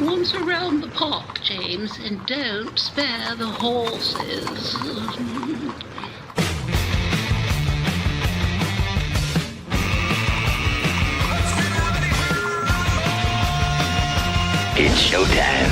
Once around the park, James, and don't spare the horses. It's showtime.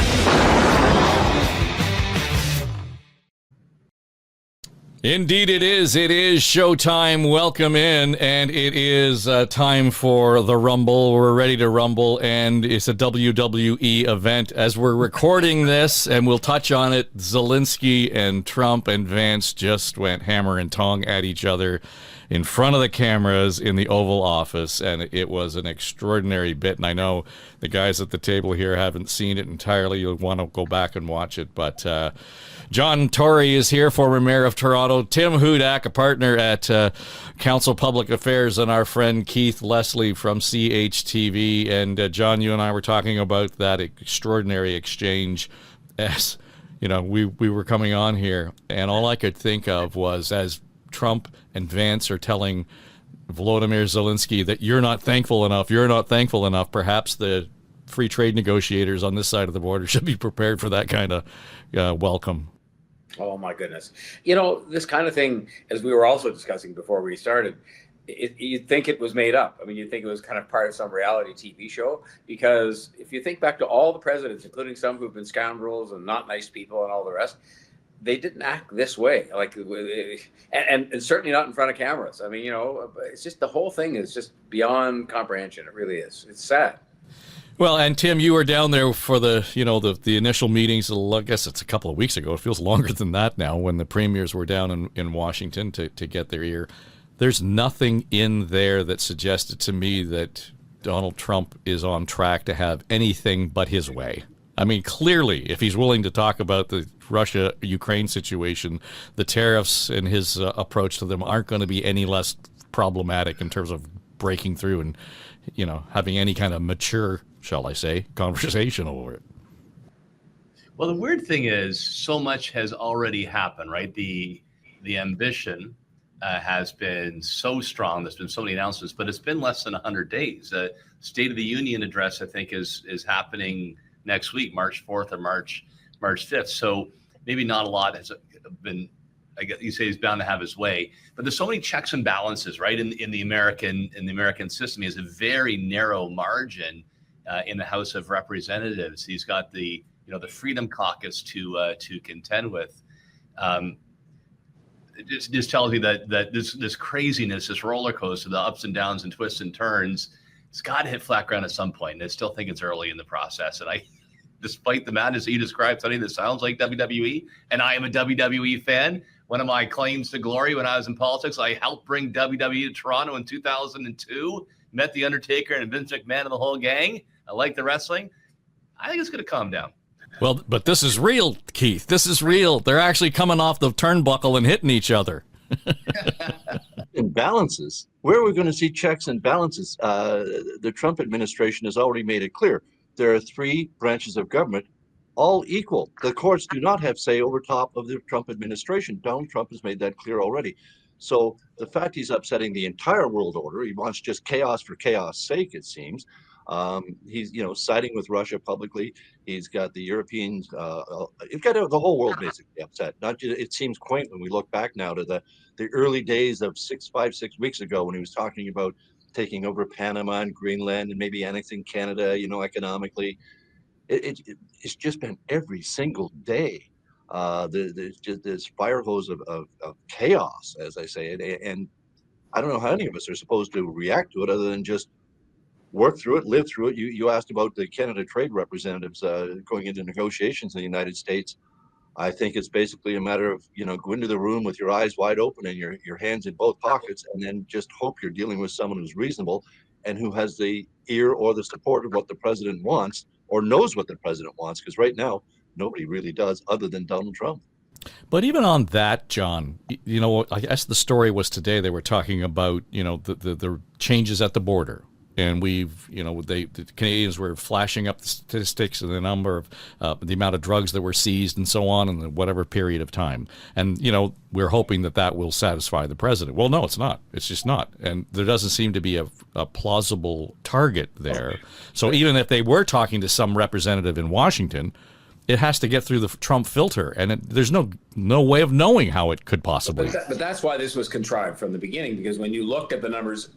Indeed it is. It is showtime. Welcome in. And it is time for the Rumble. We're ready to rumble, and it's a WWE event. As we're recording this, and we'll touch on it, Zelenskyy and Trump and Vance just went hammer and tong at each other in front of the cameras in the Oval Office, and it was an extraordinary bit. And I know the guys at the table here haven't seen it entirely. You'll want to go back and watch it, but John Tory is here, former mayor of Toronto. Tim Hudak, a partner at Council Public Affairs, and our friend Keith Leslie from CHTV. And John, you and I were talking about that extraordinary exchange as, you know, we were coming on here, and all I could think of was as Trump and Vance are telling Volodymyr Zelenskyy that you're not thankful enough, perhaps the free trade negotiators on this side of the border should be prepared for that kind of welcome. Oh, my goodness. You know, this kind of thing, as we were also discussing before we started, you'd think it was made up. I mean, you'd think it was kind of part of some reality TV show, because if you think back to all the presidents, including some who've been scoundrels and not nice people and all the rest, they didn't act this way, like, and certainly not in front of cameras. I mean, you know, it's just, the whole thing is just beyond comprehension. It really is. It's sad. Well, and Tim, you were down there for the initial meetings. I guess it's a couple of weeks ago. It feels longer than that now, when the premiers were down in Washington to get their ear. There's nothing in there that suggested to me that Donald Trump is on track to have anything but his way. I mean, clearly, if he's willing to talk about the Russia-Ukraine situation, the tariffs and his approach to them aren't going to be any less problematic in terms of breaking through and, you know, having any kind of mature, shall I say, conversation over it. Well, the weird thing is, so much has already happened, right? The ambition has been so strong. There's been so many announcements, but it's been less than 100 days. State of the Union address, I think, is happening next week, March 4th or March 5th. So maybe not a lot has been, I guess you say, he's bound to have his way, but there's so many checks and balances, right? In the American system, he has a very narrow margin in the House of Representatives. He's got the Freedom Caucus to contend with. It just tells me that this craziness, this roller coaster, the ups and downs and twists and turns, it's got to hit flat ground at some point. And I still think it's early in the process. And despite the madness that you described, something that sounds like WWE, and I am a WWE fan. One of my claims to glory when I was in politics, I helped bring WWE to Toronto in 2002, met The Undertaker and Vince McMahon and the whole gang. I like the wrestling. I think it's going to calm down. Well, but this is real, Keith. This is real. They're actually coming off the turnbuckle and hitting each other. And balances. Where are we going to see checks and balances? The Trump administration has already made it clear. There are three branches of government, all equal. The courts do not have say over top of the Trump administration. Donald Trump has made that clear already. So the fact he's upsetting the entire world order, he wants just chaos for chaos' sake, it seems. He's, siding with Russia publicly. He's got the Europeans, he's got the whole world basically upset. Not just, it seems quaint when we look back now to the early days of 6 weeks ago, when he was talking about taking over Panama and Greenland and maybe annexing Canada, economically. It's just been every single day. There's just this fire hose of chaos, as I say, and I don't know how any of us are supposed to react to it other than just work through it, live through it. You asked about the Canada trade representatives going into negotiations in the United States. I think it's basically a matter of, go into the room with your eyes wide open and your hands in both pockets, and then just hope you're dealing with someone who's reasonable and who has the ear or the support of what the president wants, or knows what the president wants, because right now, nobody really does other than Donald Trump. But even on that, John, I guess the story was today they were talking about, the changes at the border. and the Canadians were flashing up the statistics and the number of the amount of drugs that were seized and so on in whatever period of time. And, we're hoping that will satisfy the president. Well, no, it's not. It's just not. And there doesn't seem to be a plausible target there. So even if they were talking to some representative in Washington, it has to get through the Trump filter, and there's no way of knowing how it could possibly. But that's why this was contrived from the beginning, because when you looked at the numbers,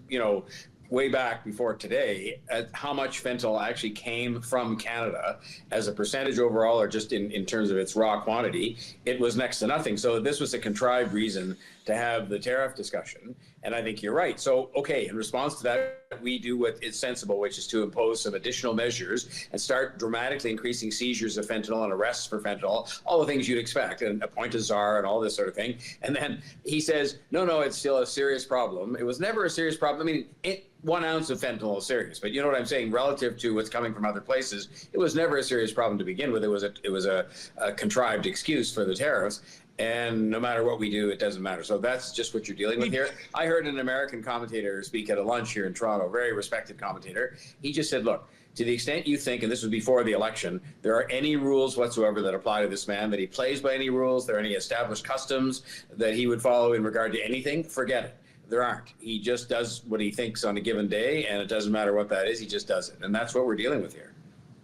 way back before today, at how much fentanyl actually came from Canada as a percentage overall, or just in terms of its raw quantity, it was next to nothing. So this was a contrived reason to have the tariff discussion. And I think you're right. So, okay, in response to that, we do what is sensible, which is to impose some additional measures and start dramatically increasing seizures of fentanyl and arrests for fentanyl, all the things you'd expect, and appoint a czar and all this sort of thing. And then he says, no, it's still a serious problem. It was never a serious problem. I mean, 1 ounce of fentanyl is serious, but you know what I'm saying? Relative to what's coming from other places, it was never a serious problem to begin with. It was a contrived excuse for the tariffs. And no matter what we do, it doesn't matter. So that's just what you're dealing with here. I heard an American commentator speak at a lunch here in Toronto, very respected commentator. He just said, look, to the extent you think, and this was before the election, there are any rules whatsoever that apply to this man, that he plays by any rules, there are any established customs that he would follow in regard to anything, forget it. There aren't. He just does what he thinks on a given day, and it doesn't matter what that is, he just does it. And that's what we're dealing with here.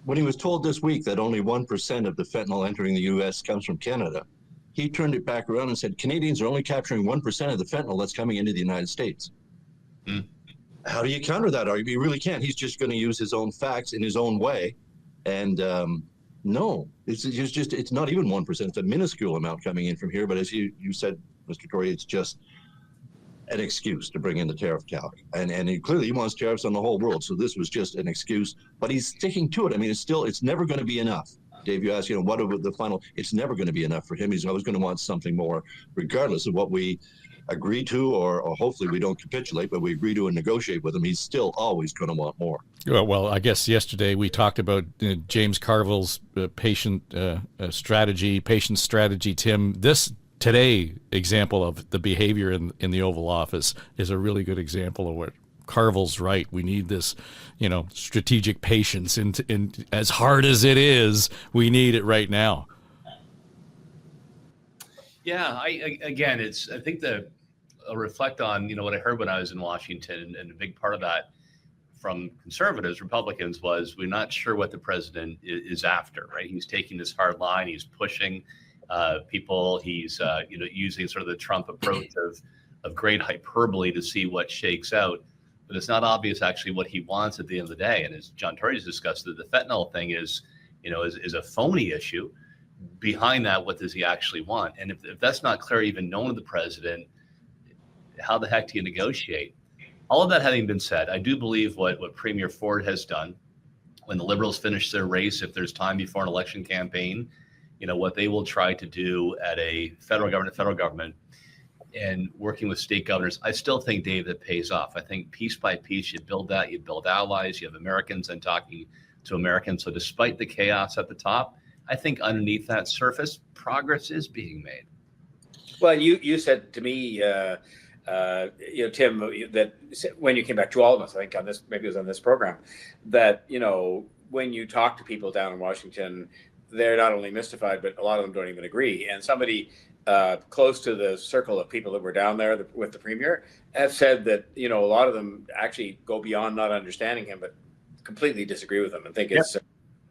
When he was told this week that only 1% of the fentanyl entering the U.S. comes from Canada, he turned it back around and said, Canadians are only capturing 1% of the fentanyl that's coming into the United States. How do you counter that argument? You really can't. He's just going to use his own facts in his own way. And no, it's not even 1%. It's a minuscule amount coming in from here. But as you said, Mr. Tory, it's just an excuse to bring in the tariff calc. And clearly he wants tariffs on the whole world. So this was just an excuse. But he's sticking to it. I mean, it's never going to be enough. Dave, you asked, what are the final? It's never going to be enough for him. He's always going to want something more, regardless of what we agree to, or hopefully we don't capitulate, but we agree to and negotiate with him. He's still always going to want more. Well, I guess yesterday we talked about James Carville's patient strategy, Tim. This today example of the behavior in the Oval Office is a really good example of what Carville's right. We need this, strategic patience, and as hard as it is, we need it right now. Yeah, I think I'll reflect on, what I heard when I was in Washington, and a big part of that from conservatives, Republicans, was we're not sure what the president is after, right? He's taking this hard line, he's pushing people, he's using sort of the Trump approach of great hyperbole to see what shakes out. But it's not obvious actually what he wants at the end of the day. And as John Tory's discussed, the fentanyl thing is a phony issue. Behind that, what does he actually want? And if that's not clear, even known to the president, how the heck do you negotiate? All of that having been said, I do believe what Premier Ford has done when the Liberals finish their race, if there's time before an election campaign, what they will try to do at a federal government, and working with state governors, I still think, Dave, that pays off. I think piece by piece, you build allies, you have Americans and talking to Americans. So despite the chaos at the top, I think underneath that surface, progress is being made. Well, you said to me, Tim, that when you came back to all of us, I think on this, maybe it was on this program, that, when you talk to people down in Washington, they're not only mystified, but a lot of them don't even agree. And somebody close to the circle of people that were down there with the premier have said that, a lot of them actually go beyond not understanding him, but completely disagree with him and think it's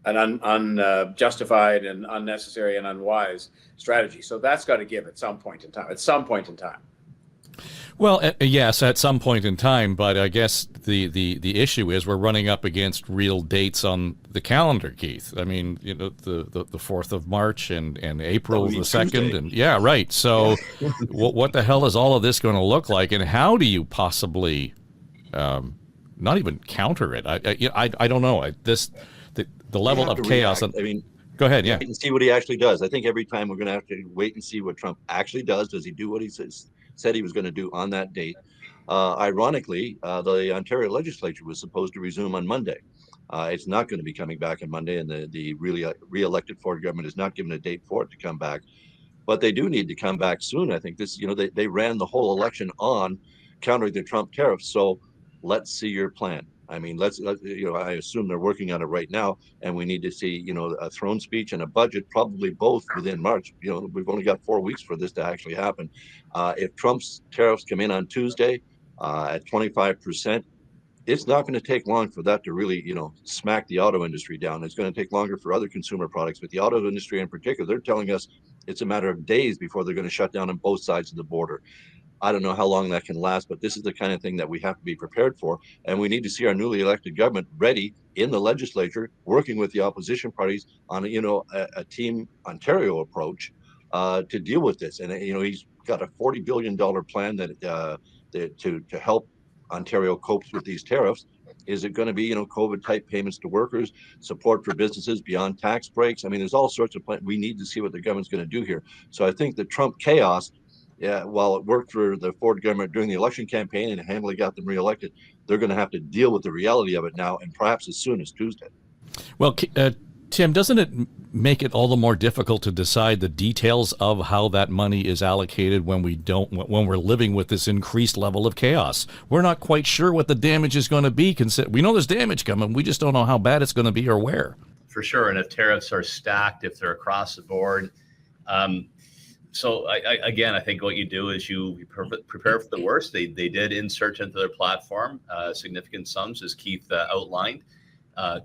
an unjustified and unnecessary and unwise strategy. So that's got to give at some point in time. Well, yes, at some point in time, but I guess the issue is we're running up against real dates on the calendar, Keith. I mean, the 4th of March and April the 2nd, and yeah, right. So, what the hell is all of this going to look like, and how do you possibly not even counter it? I don't know. The level of chaos. Go ahead. Yeah, wait and see what he actually does. I think every time we're going to have to wait and see what Trump actually does. Does he do what he said he was going to do on that date? Ironically, the Ontario legislature was supposed to resume on Monday. It's not going to be coming back on Monday, and the re-elected Ford government is not given a date for it to come back. But they do need to come back soon. I think they ran the whole election on countering the Trump tariffs. So let's see your plan. I mean, let's I assume they're working on it right now, and we need to see, a throne speech and a budget, probably both within March. We've only got 4 weeks for this to actually happen. If Trump's tariffs come in on Tuesday at 25%, it's not going to take long for that to really, smack the auto industry down. It's going to take longer for other consumer products, but the auto industry in particular, they're telling us it's a matter of days before they're going to shut down on both sides of the border. I don't know how long that can last, but this is the kind of thing that we have to be prepared for. And we need to see our newly elected government ready in the legislature, working with the opposition parties on, a Team Ontario approach to deal with this. And, he's got a $40 billion plan to help Ontario copes with these tariffs. Is it going to be, COVID type payments to workers, support for businesses beyond tax breaks? I mean, there's all sorts of plans. We need to see what the government's going to do here. So I think the Trump chaos, while it worked for the Ford government during the election campaign and handily got them reelected, they're going to have to deal with the reality of it now, and perhaps as soon as Tuesday. Well, Tim, doesn't it make it all the more difficult to decide the details of how that money is allocated when we're living with this increased level of chaos? We're not quite sure what the damage is going to be. We know there's damage coming. We just don't know how bad it's going to be or where. For sure. And if tariffs are stacked, if they're across the board. So I think what you do is you prepare for the worst. They did insert into their platform significant sums, as Keith outlined.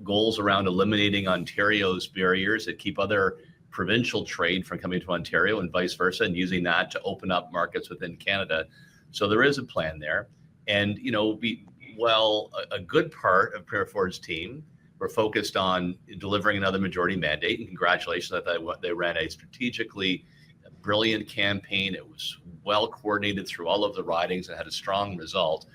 Goals around eliminating Ontario's barriers that keep other provincial trade from coming to Ontario and vice versa, and using that to open up markets within Canada. So there is a plan there. And, a good part of Premier Ford's team were focused on delivering another majority mandate. And congratulations that they ran a strategically brilliant campaign. It was well coordinated through all of the ridings and had a strong result.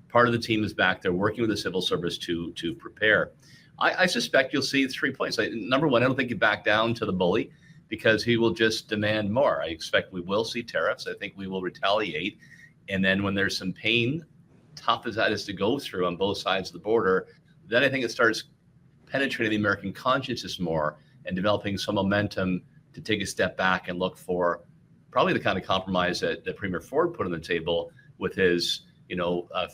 Part of the team is back there working with the civil service to prepare. I suspect you'll see 3 points. Number one, I don't think you back down to the bully, because he will just demand more. I expect we will see tariffs. I think we will retaliate. And then when there's some pain, tough as that is to go through on both sides of the border, then I think it starts penetrating the American consciousness more and developing some momentum to take a step back and look for probably the kind of compromise that Premier Ford put on the table with his,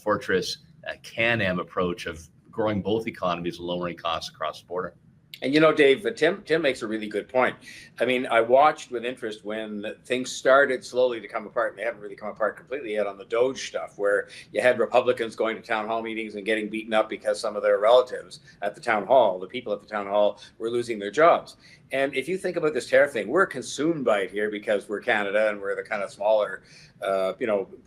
fortress Can-Am approach of growing both economies and lowering costs across the border. And Dave, Tim makes a really good point. I mean, I watched with interest when things started slowly to come apart, and they haven't really come apart completely yet on the DOGE stuff, where you had Republicans going to town hall meetings and getting beaten up because some of their relatives at the town hall, the people at the town hall, were losing their jobs. And if you think about this tariff thing, we're consumed by it here because we're Canada and we're the kind of smaller,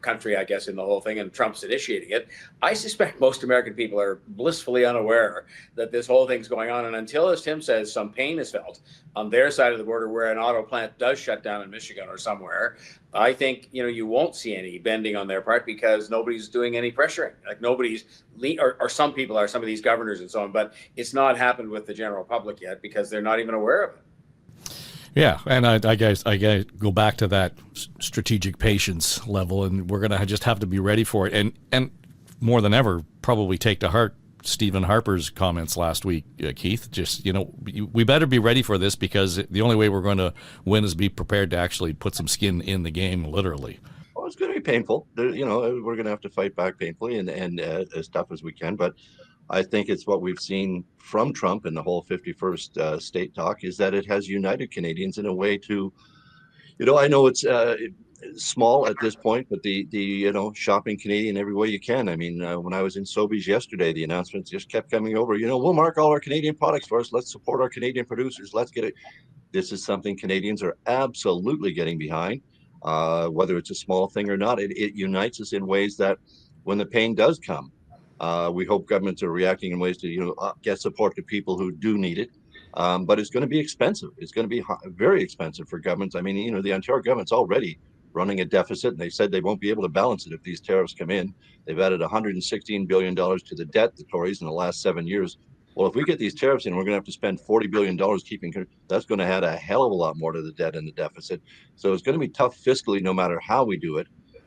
country, I guess, in the whole thing, and Trump's initiating it. I suspect most American people are blissfully unaware that this whole thing's going on. And until, as Tim says, some pain is felt on their side of the border where an auto plant does shut down in Michigan or somewhere, I think, you won't see any bending on their part, because nobody's doing any pressuring. Like nobody's, or some people are, some of these governors and so on, but it's not happened with the general public yet because they're not even aware of it. Yeah, and I guess go back to that strategic patience level, and we're going to just have to be ready for it. And more than ever, probably take to heart Stephen Harper's comments last week, Keith. Just, we better be ready for this, because the only way we're going to win is be prepared to actually put some skin in the game, literally. Well, it's going to be painful. We're going to have to fight back painfully and as tough as we can. But I think it's what we've seen from Trump and the whole 51st state talk, is that it has united Canadians in a way to, I know it's small at this point, but the shopping Canadian every way you can. I mean, when I was in Sobeys yesterday, the announcements just kept coming over. We'll mark all our Canadian products for us. Let's support our Canadian producers. Let's get it. This is something Canadians are absolutely getting behind, whether it's a small thing or not. It unites us in ways that when the pain does come, we hope governments are reacting in ways to get support to people who do need it. But it's going to be expensive. It's going to be very expensive for governments. I mean, the Ontario government's already running a deficit, and they said they won't be able to balance it if these tariffs come in. They've added $116 billion to the debt, the Tories, in the last 7 years. Well, if we get these tariffs in, we're going to have to spend $40 billion keeping. That's going to add a hell of a lot more to the debt and the deficit. So it's going to be tough fiscally, no matter how we do it.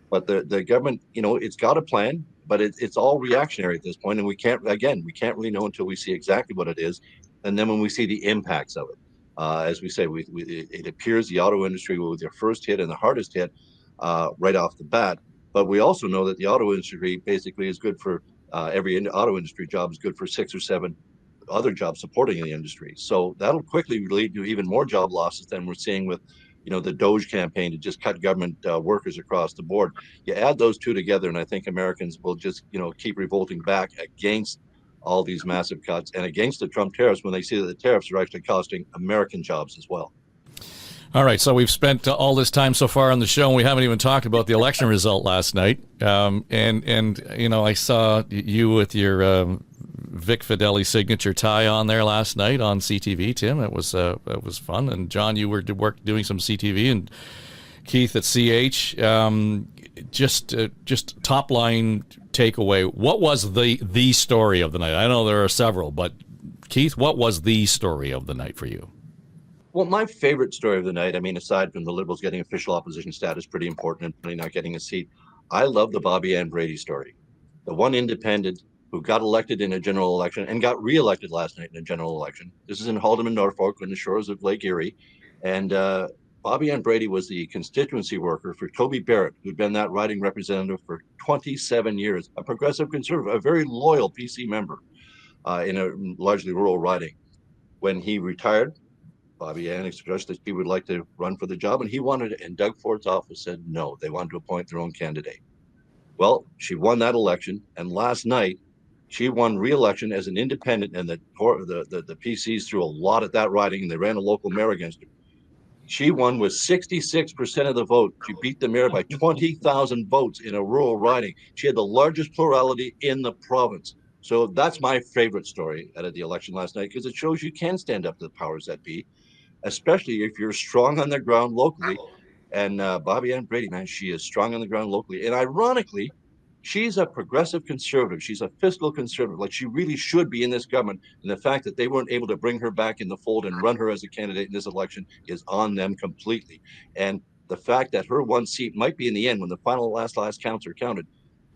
But the government, it's got a plan, but it's all reactionary at this point, and we can't really know until we see exactly what it is, and then when we see the impacts of it. As we say, it appears the auto industry will be their first hit and the hardest hit right off the bat. But we also know that the auto industry basically is good for Every auto industry job is good for 6 or 7 other jobs supporting the industry. So that'll quickly lead to even more job losses than we're seeing with, the Doge campaign to just cut government workers across the board. You add those two together, and I think Americans will just, keep revolting back against all these massive cuts and against the Trump tariffs when they see that the tariffs are actually costing American jobs as well. All right, so we've spent all this time so far on the show, and we haven't even talked about the election result last night. And I saw you with your Vic Fideli signature tie on there last night on CTV, Tim. It was fun. And John, you were doing some CTV, and Keith at CH. Just top line takeaway. What was the story of the night? I know there are several, but Keith, what was the story of the night for you? Well, my favorite story of the night, aside from the Liberals getting official opposition status, pretty important, and really not getting a seat, I love the Bobby Ann Brady story. The one independent who got elected in a general election and got reelected last night in a general election. This is in Haldeman, Norfolk, on the shores of Lake Erie. And Bobby Ann Brady was the constituency worker for Toby Barrett, who'd been that riding representative for 27 years, a progressive conservative, a very loyal PC member in a largely rural riding. When he retired, Bobby Ann expressed that he would like to run for the job, and he wanted it. And Doug Ford's office said no, they wanted to appoint their own candidate. Well, she won that election, and last night she won re-election as an independent, and the PCs threw a lot at that riding, and they ran a local mayor against her. She won with 66% of the vote. She beat the mayor by 20,000 votes in a rural riding. She had the largest plurality in the province. So that's my favorite story out of the election last night, because it shows you can stand up to the powers that be, especially if you're strong on the ground locally. And Bobby Ann Brady, man, she is strong on the ground locally. And ironically, she's a progressive conservative. She's a fiscal conservative. Like, she really should be in this government. And the fact that they weren't able to bring her back in the fold and run her as a candidate in this election is on them completely. And the fact that her one seat might be in the end, when the final last counts are counted,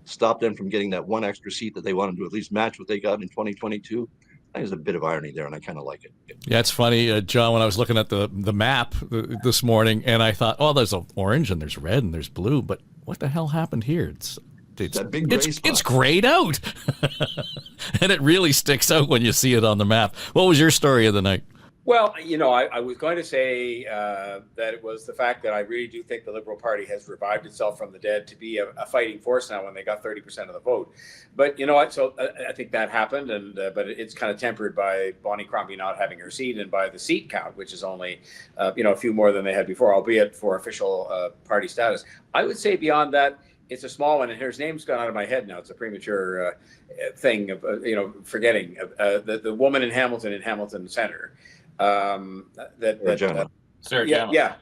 stop them from getting that one extra seat that they wanted to at least match what they got in 2022. I think there's a bit of irony there, and I kind of like it. Yeah, it's funny, John, when I was looking at the map this morning, and I thought, oh, there's orange and there's red and there's blue, but what the hell happened here? It's that big gray spot. It's grayed out. And it really sticks out when you see it on the map. What was your story of the night? Well, I was going to say that it was the fact that I really do think the Liberal Party has revived itself from the dead to be a fighting force now when they got 30% of the vote. But you know what? So I think that happened, but it's kind of tempered by Bonnie Crombie not having her seat and by the seat count, which is only a few more than they had before, albeit for official party status. I would say beyond that, it's a small one, and her name's gone out of my head now. It's a premature thing of forgetting the woman in Hamilton Center. Sarah Jama. Yeah.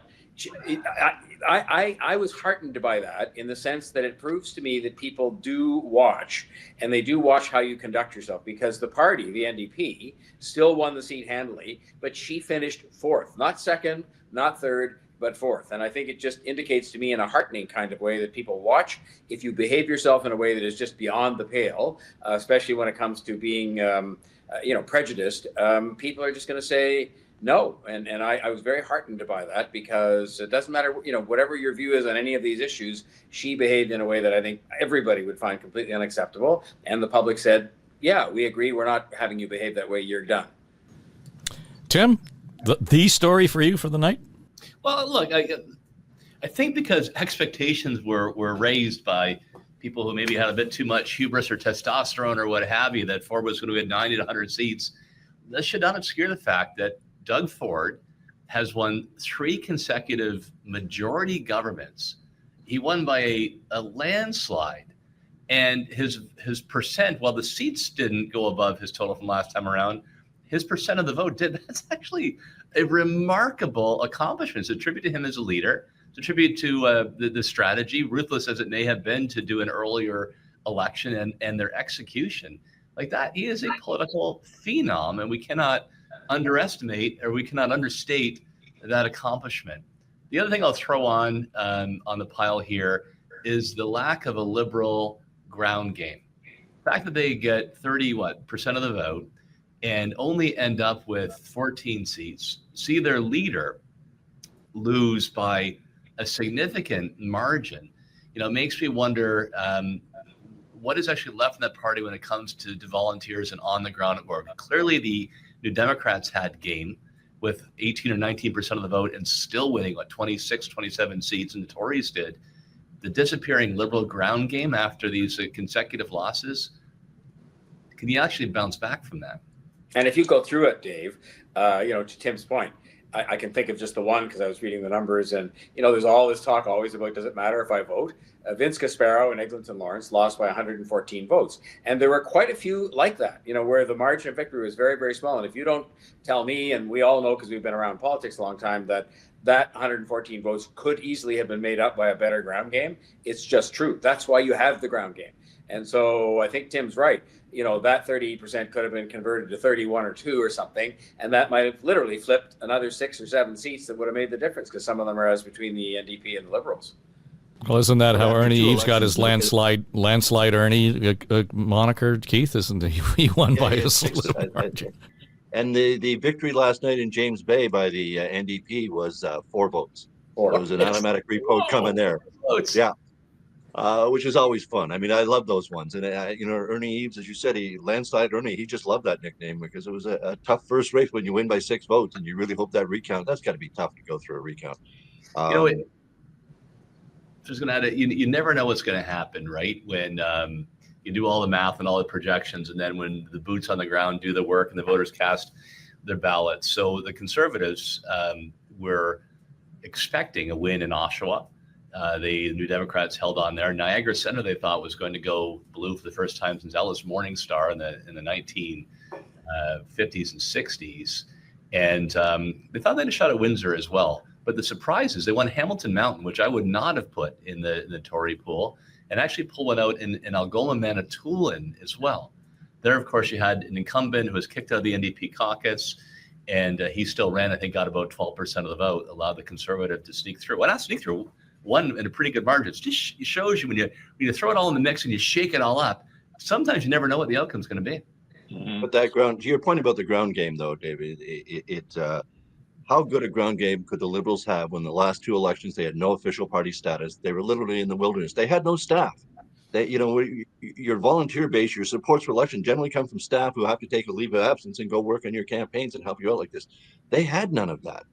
I was heartened by that, in the sense that it proves to me that people do watch, and they do watch how you conduct yourself, because the party, the NDP, still won the seat handily, but she finished fourth, not second, not third, but fourth. And I think it just indicates to me in a heartening kind of way that people watch. If you behave yourself in a way that is just beyond the pale, especially when it comes to being prejudiced, people are just going to say no. And I was very heartened by that, because it doesn't matter, whatever your view is on any of these issues, she behaved in a way that I think everybody would find completely unacceptable. And the public said, yeah, we agree. We're not having you behave that way. You're done. Tim, the story for you for the night? Well, look, I think because expectations were raised by people who maybe had a bit too much hubris or testosterone or what have you, that Ford was going to get 90 to 100 seats. This should not obscure the fact that Doug Ford has won 3 consecutive majority governments. He won by a landslide. And his percent, while the seats didn't go above his total from last time around, his percent of the vote did. That's actually a remarkable accomplishment. It's a tribute to him as a leader. It's a tribute to the strategy, ruthless as it may have been to do an earlier election, and their execution. Like that, he is a political phenom, and we cannot underestimate, or we cannot understate that accomplishment. The other thing I'll throw on the pile here is the lack of a Liberal ground game. The fact that they get 30% of the vote and only end up with 14 seats, see their leader lose by a significant margin, makes me wonder what is actually left in that party when it comes to volunteers and on the ground work. Clearly, the New Democrats had game with 18 or 19% of the vote and still winning, 26, 27 seats, and the Tories did. The disappearing Liberal ground game after these consecutive losses, can you actually bounce back from that? And if you go through it, Dave, to Tim's point, I can think of just the one because I was reading the numbers, and there's all this talk always about does it matter if I vote? Vince Casparo and Eglinton Lawrence lost by 114 votes, and there were quite a few like that. Where the margin of victory was very, very small. And if you don't tell me, and we all know because we've been around politics a long time, that 114 votes could easily have been made up by a better ground game, it's just true. That's why you have the ground game. And so I think Tim's right. That 38% could have been converted to 31 or 2 or something, and that might have literally flipped another 6 or 7 seats that would have made the difference because some of them are as between the NDP and the Liberals. Well, isn't that how Ernie Eves got his landslide Ernie moniker, Keith? Isn't he won by a slim margin? And the victory last night in James Bay by the NDP was 4 votes. There was an automatic revote coming there. Yeah. Which is always fun. I mean, I love those ones. And, Ernie Eves, as you said, landslide Ernie, he just loved that nickname because it was a tough first race when you win by 6 votes and you really hope that recount. That's got to be tough to go through a recount. Just going to add it, you never know what's going to happen, right? When you do all the math and all the projections, and then when the boots on the ground do the work and the voters cast their ballots. So the Conservatives were expecting a win in Oshawa. The New Democrats held on there. Niagara Centre, they thought, was going to go blue for the first time since Ellis Morningstar in the 1950s and 60s. And they thought they had a shot at Windsor as well. But the surprise is they won Hamilton Mountain, which I would not have put in the Tory pool, and actually pulled one out in Algoma, Manitoulin as well. There, of course, you had an incumbent who was kicked out of the NDP caucus, and he still ran, I think, got about 12% of the vote, allowed the Conservative to sneak through. Well, not sneak through, won in a pretty good margin. It just shows you when you throw it all in the mix and you shake it all up, sometimes you never know what the outcome's going to be. But that ground, to your point about the ground game, though, David, how good a ground game could the Liberals have when the last 2 elections they had no official party status? They were literally in the wilderness. They had no staff. Your volunteer base, your supports for election generally come from staff who have to take a leave of absence and go work on your campaigns and help you out like this. They had none of that.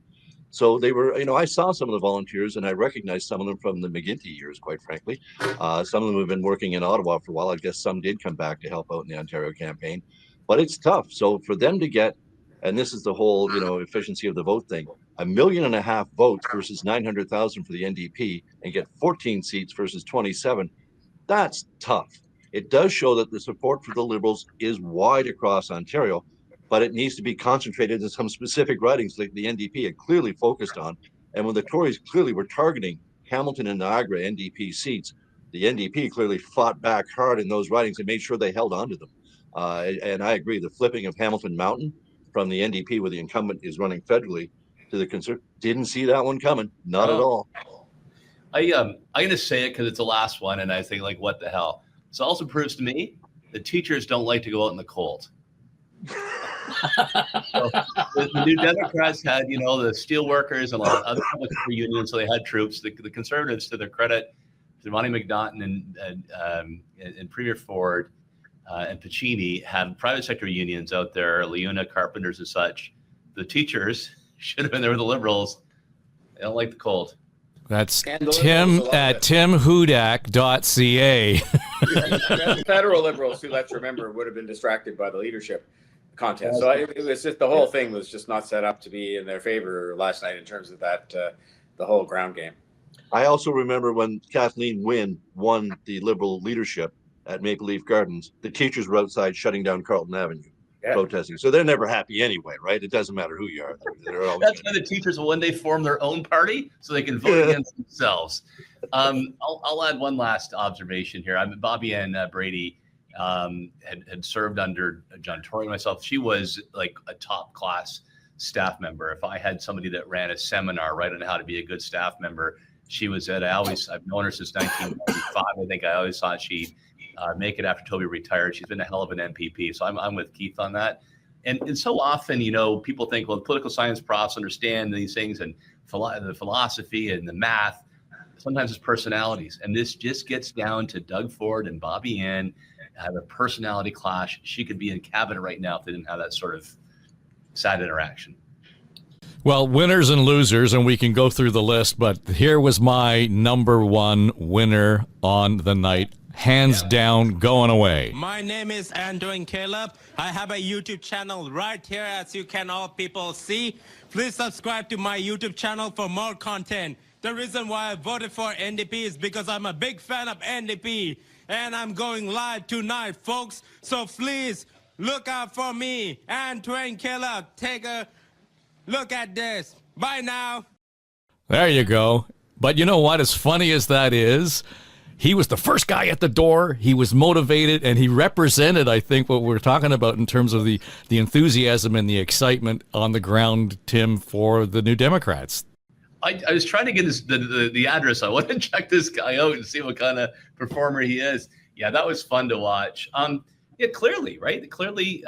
So they were, I saw some of the volunteers and I recognized some of them from the McGuinty years, quite frankly. Some of them have been working in Ottawa for a while. I guess some did come back to help out in the Ontario campaign, but it's tough. So for them to get, and this is the whole, efficiency of the vote thing, 1.5 million votes versus 900,000 for the NDP and get 14 seats versus 27. That's tough. It does show that the support for the Liberals is wide across Ontario, but it needs to be concentrated in some specific ridings like the NDP had clearly focused on. And when the Tories clearly were targeting Hamilton and Niagara NDP seats, the NDP clearly fought back hard in those ridings and made sure they held on to them. And I agree, the flipping of Hamilton Mountain from the NDP, where the incumbent is running federally, to the Conservative, didn't see that one coming, not at all. I'm going to say it because it's the last one, and I think, like, what the hell? This also proves to me that teachers don't like to go out in the cold. So the New Democrats had, the steel workers and a lot of other public unions, so they had troops. The Conservatives, to their credit, to Monty McNaughton and Premier Ford and Pacini, had private sector unions out there, Leuna, carpenters and such. The teachers should have been there with the Liberals. They don't like the cold. That's Tim at timhudak.ca. The federal Liberals, who, let's remember, would have been distracted by the leadership contest. So it was just, the whole thing was just not set up to be in their favor last night in terms of that, the whole ground game. I also remember when Kathleen Wynne won the Liberal leadership at Maple Leaf Gardens, the teachers were outside shutting down Carlton Avenue, protesting. So they're never happy anyway, right? It doesn't matter who you are. That's why the teachers will one day form their own party so they can vote against themselves. I'll add one last observation here. Bobby Ann Brady had served under John Tory and myself. She was like a top class staff member. If I had somebody that ran a seminar right on how to be a good staff member, she was at. I've known her since 1995. I think I always thought she'd make it after Toby retired. She's been a hell of an MPP. So I'm with Keith on that. And so often, people think, well, political science profs understand these things and the philosophy and the math. sometimes it's personalities. And this just gets down to Doug Ford and Bobby Ann have a personality clash. She could be in cabinet right now if they didn't have that sort of sad interaction. Well, winners and losers, and we can go through the list, but here was my number one winner on the night. Hands down, going away. My name is Andrew Caleb. I have a YouTube channel right here, as you can all people see. Please subscribe to my YouTube channel for more content. The reason why I voted for NDP is because I'm a big fan of NDP, and I'm going live tonight, folks. So please look out for me. And Twain Caleb, take a look at this. Bye now. There you go. But you know what? As funny as that is, he was the first guy at the door. He was motivated, and he represented, I think, what we're talking about in terms of the enthusiasm and the excitement on the ground, Tim, for the New Democrats. I was trying to get the address. I want to check this guy out and see what kind of performer he is. Yeah, that was fun to watch. Yeah, clearly, right? Clearly,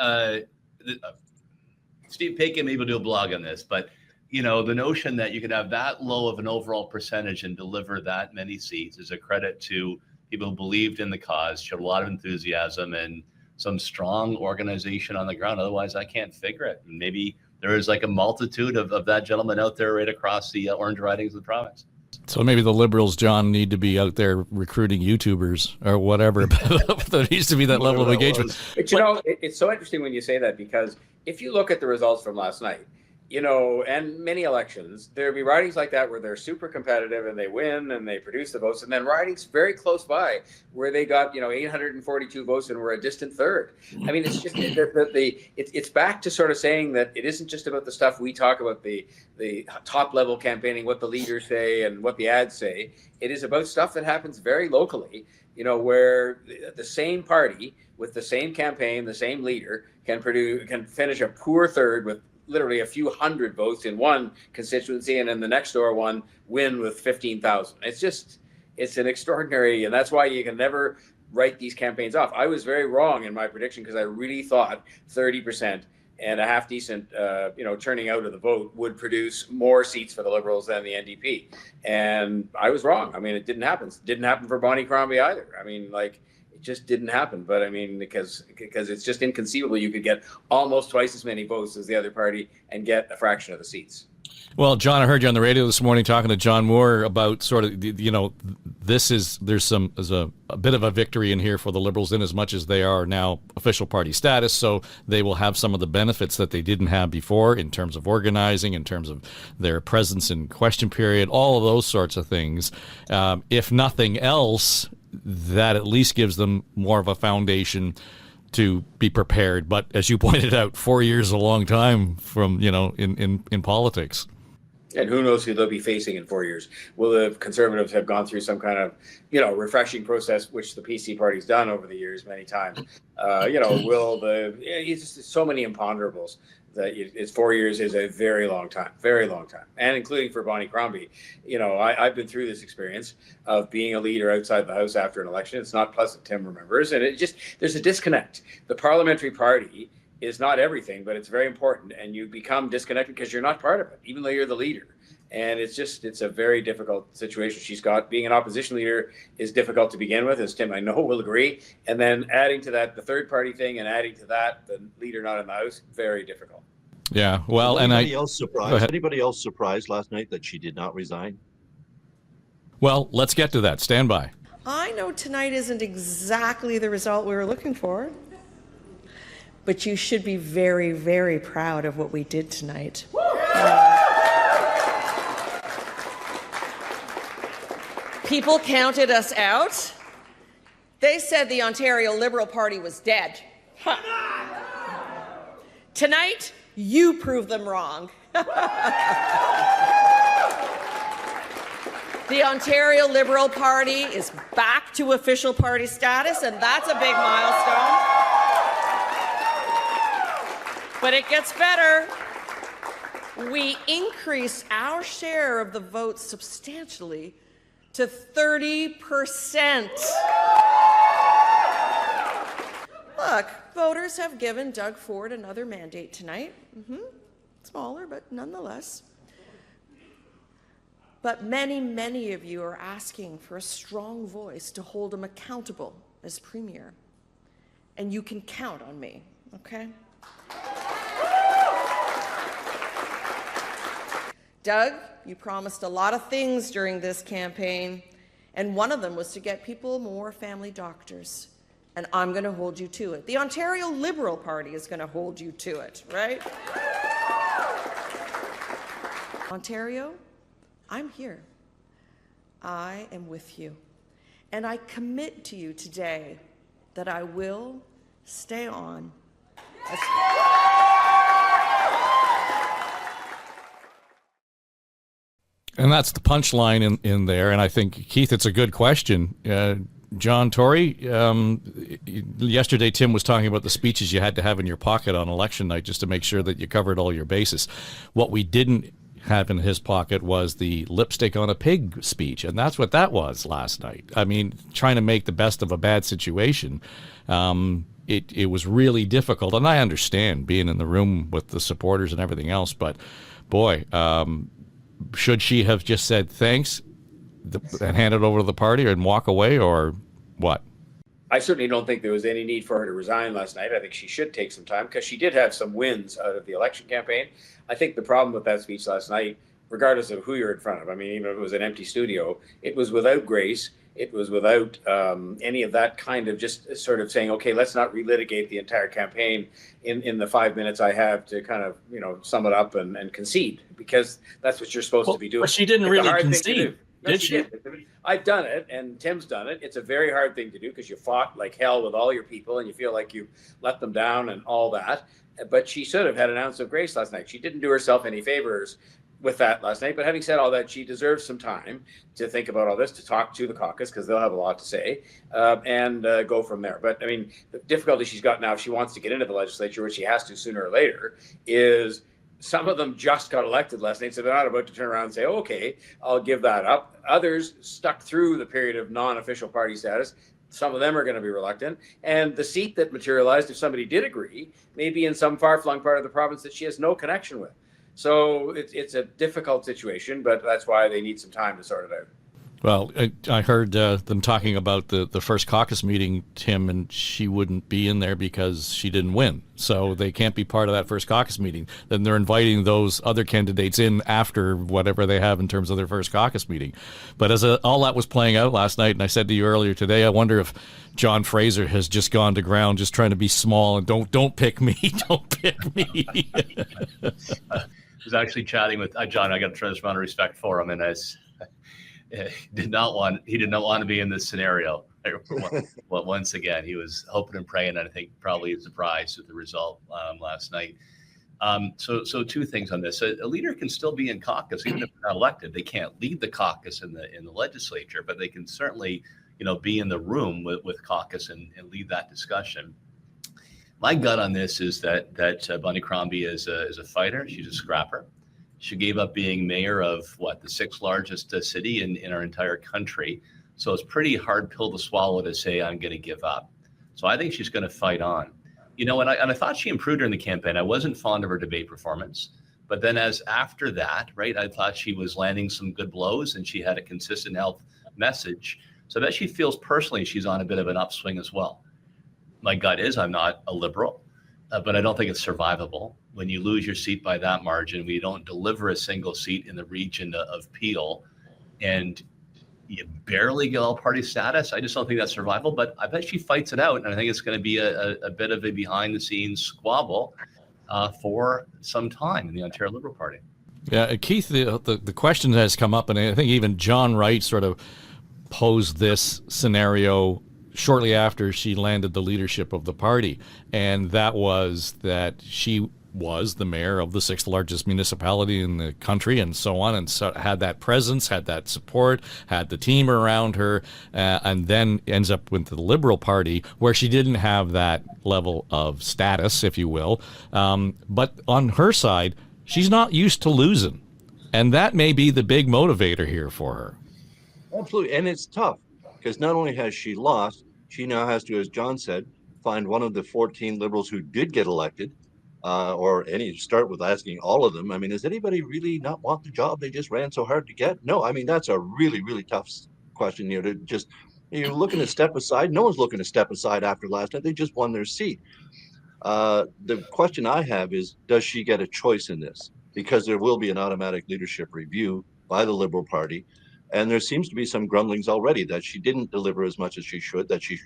Steve Paikin maybe will do a blog on this, but you know, the notion that you could have that low of an overall percentage and deliver that many seats is a credit to people who believed in the cause, showed a lot of enthusiasm and some strong organization on the ground. Otherwise, I can't figure it. And maybe there is like a multitude of that gentleman out there right across the orange ridings of the province. So maybe the Liberals, John, need to be out there recruiting YouTubers or whatever. There needs to be that level of engagement. But you know, it's so interesting when you say that, because if you look at the results from last night, you know, and many elections, there'll be ridings like that where they're super competitive and they win and they produce the votes, and then ridings very close by where they got, you know, 842 votes and were a distant third. I mean, it's just it's back to sort of saying that it isn't just about the stuff we talk about, the top level campaigning, what the leaders say and what the ads say. It is about stuff that happens very locally, you know, where the same party with the same campaign, the same leader can finish a poor third with literally a few hundred votes in one constituency, and in the next door one win with 15,000. It's an extraordinary, and that's why you can never write these campaigns off. I was very wrong in my prediction, because I really thought 30% and a half decent, turning out of the vote would produce more seats for the Liberals than the NDP. And I was wrong. I mean, it didn't happen. It didn't happen for Bonnie Crombie either. I mean, like, it just didn't happen. But I mean, because it's just inconceivable you could get almost twice as many votes as the other party and get a fraction of the seats. Well, John, I heard you on the radio this morning talking to John Moore about sort of, you know, there's a bit of a victory in here for the Liberals in as much as they are now official party status. So they will have some of the benefits that they didn't have before in terms of organizing, in terms of their presence in question period, all of those sorts of things. If nothing else, that at least gives them more of a foundation to be prepared. But as you pointed out, 4 years is a long time from, you know, in politics. And who knows who they'll be facing in 4 years. Will the Conservatives have gone through some kind of, you know, refreshing process, which the PC party's done over the years many times? It's so many imponderables that it's 4 years is a very long time, and including for Bonnie Crombie. You know, I've been through this experience of being a leader outside the House after an election. It's not pleasant, Tim remembers, and there's a disconnect. The parliamentary party is not everything, but it's very important, and you become disconnected because you're not part of it, even though you're the leader. And it's a very difficult situation she's got. Being an opposition leader is difficult to begin with, as Tim I know will agree. And then adding to that the third party thing, and adding to that the leader not in the House, very difficult. Yeah, well, anybody else surprised last night that she did not resign? Well, let's get to that. Stand by. I know tonight isn't exactly the result we were looking for, but you should be very, very proud of what we did tonight. People counted us out. They said the Ontario Liberal Party was dead. Tonight, you prove them wrong. The Ontario Liberal Party is back to official party status, and that's a big milestone. But it gets better. We increased our share of the votes substantially to 30%. Look, voters have given Doug Ford another mandate tonight. Smaller, but nonetheless. But many, many of you are asking for a strong voice to hold him accountable as Premier. And you can count on me, okay? Doug, you promised a lot of things during this campaign, and one of them was to get people more family doctors. And I'm going to hold you to it. The Ontario Liberal Party is going to hold you to it, right? Ontario, I'm here. I am with you. And I commit to you today that I will stay on. And that's the punchline in there. And I think, Keith, it's a good question. John Tory, yesterday Tim was talking about the speeches you had to have in your pocket on election night just to make sure that you covered all your bases. What we didn't have in his pocket was the lipstick on a pig speech, and that's what that was last night. I mean, trying to make the best of a bad situation. It was really difficult, and I understand being in the room with the supporters and everything else, but boy, should she have just said thanks and hand it over to the party and walk away, or what? I certainly don't think there was any need for her to resign last night. I think she should take some time because she did have some wins out of the election campaign. I think the problem with that speech last night, regardless of who you're in front of, I mean, even if it was an empty studio, it was without grace. It was without any of that kind of just sort of saying, okay, let's not relitigate the entire campaign in the 5 minutes I have to kind of, sum it up and concede, because that's what you're supposed to be doing. But she didn't really concede. No, Did she? I've done it, and Tim's done it. It's a very hard thing to do because you fought like hell with all your people, and you feel like you let them down and all that. But she should have had an ounce of grace last night. She didn't do herself any favors with that last night. But having said all that, she deserves some time to think about all this, to talk to the caucus, because they'll have a lot to say, and go from there. But I mean, the difficulty she's got now, if she wants to get into the legislature, which she has to sooner or later, is some of them just got elected last night, so they're not about to turn around and say, okay, I'll give that up. Others stuck through the period of non-official party status. Some of them are going to be reluctant. And the seat that materialized, if somebody did agree, may be in some far-flung part of the province that she has no connection with. So it's a difficult situation, but that's why they need some time to sort it out. Well, I heard them talking about the first caucus meeting, Tim, and she wouldn't be in there because she didn't win. So they can't be part of that first caucus meeting. Then they're inviting those other candidates in after whatever they have in terms of their first caucus meeting. But as all that was playing out last night, and I said to you earlier today, I wonder if John Fraser has just gone to ground just trying to be small and don't pick me, don't pick me. I was actually chatting with John. I got a tremendous amount of respect for him, and he did not want to be in this scenario. Well, once again, he was hoping and praying, and I think probably surprised with the result last night. So two things on this: a leader can still be in caucus even if they're not elected. They can't lead the caucus in the legislature, but they can certainly be in the room with caucus and lead that discussion. My gut on this is that Bonnie Crombie is a fighter. She's a scrapper. She gave up being mayor of the sixth largest city in our entire country. So it's pretty hard pill to swallow to say, I'm going to give up. So I think she's going to fight on. And I thought she improved during the campaign. I wasn't fond of her debate performance. But then after that, right, I thought she was landing some good blows and she had a consistent health message. So I bet she feels personally she's on a bit of an upswing as well. My gut is I'm not a liberal, but I don't think it's survivable. When you lose your seat by that margin, we don't deliver a single seat in the region of Peel, and you barely get all party status. I just don't think that's survivable, but I bet she fights it out, and I think it's going to be a bit of a behind-the-scenes squabble for some time in the Ontario Liberal Party. Yeah, Keith, the question has come up, and I think even John Wright sort of posed this scenario shortly after she landed the leadership of the party, and that was that she was the mayor of the sixth largest municipality in the country and so on, and so had that presence, had that support, had the team around her, and then ends up with the Liberal Party where she didn't have that level of status, if you will. But on her side, she's not used to losing, and that may be the big motivator here for her. Absolutely, and it's tough because not only has she lost, she now has to, as John said, find one of the 14 Liberals who did get elected or any, start with asking all of them. I mean, does anybody really not want the job they just ran so hard to get? No, I mean, that's a really, really tough question. To just, you're looking to step aside. No one's looking to step aside after last night. They just won their seat. The question I have is, does she get a choice in this? Because there will be an automatic leadership review by the Liberal Party. And there seems to be some grumblings already that she didn't deliver as much as she should, that she,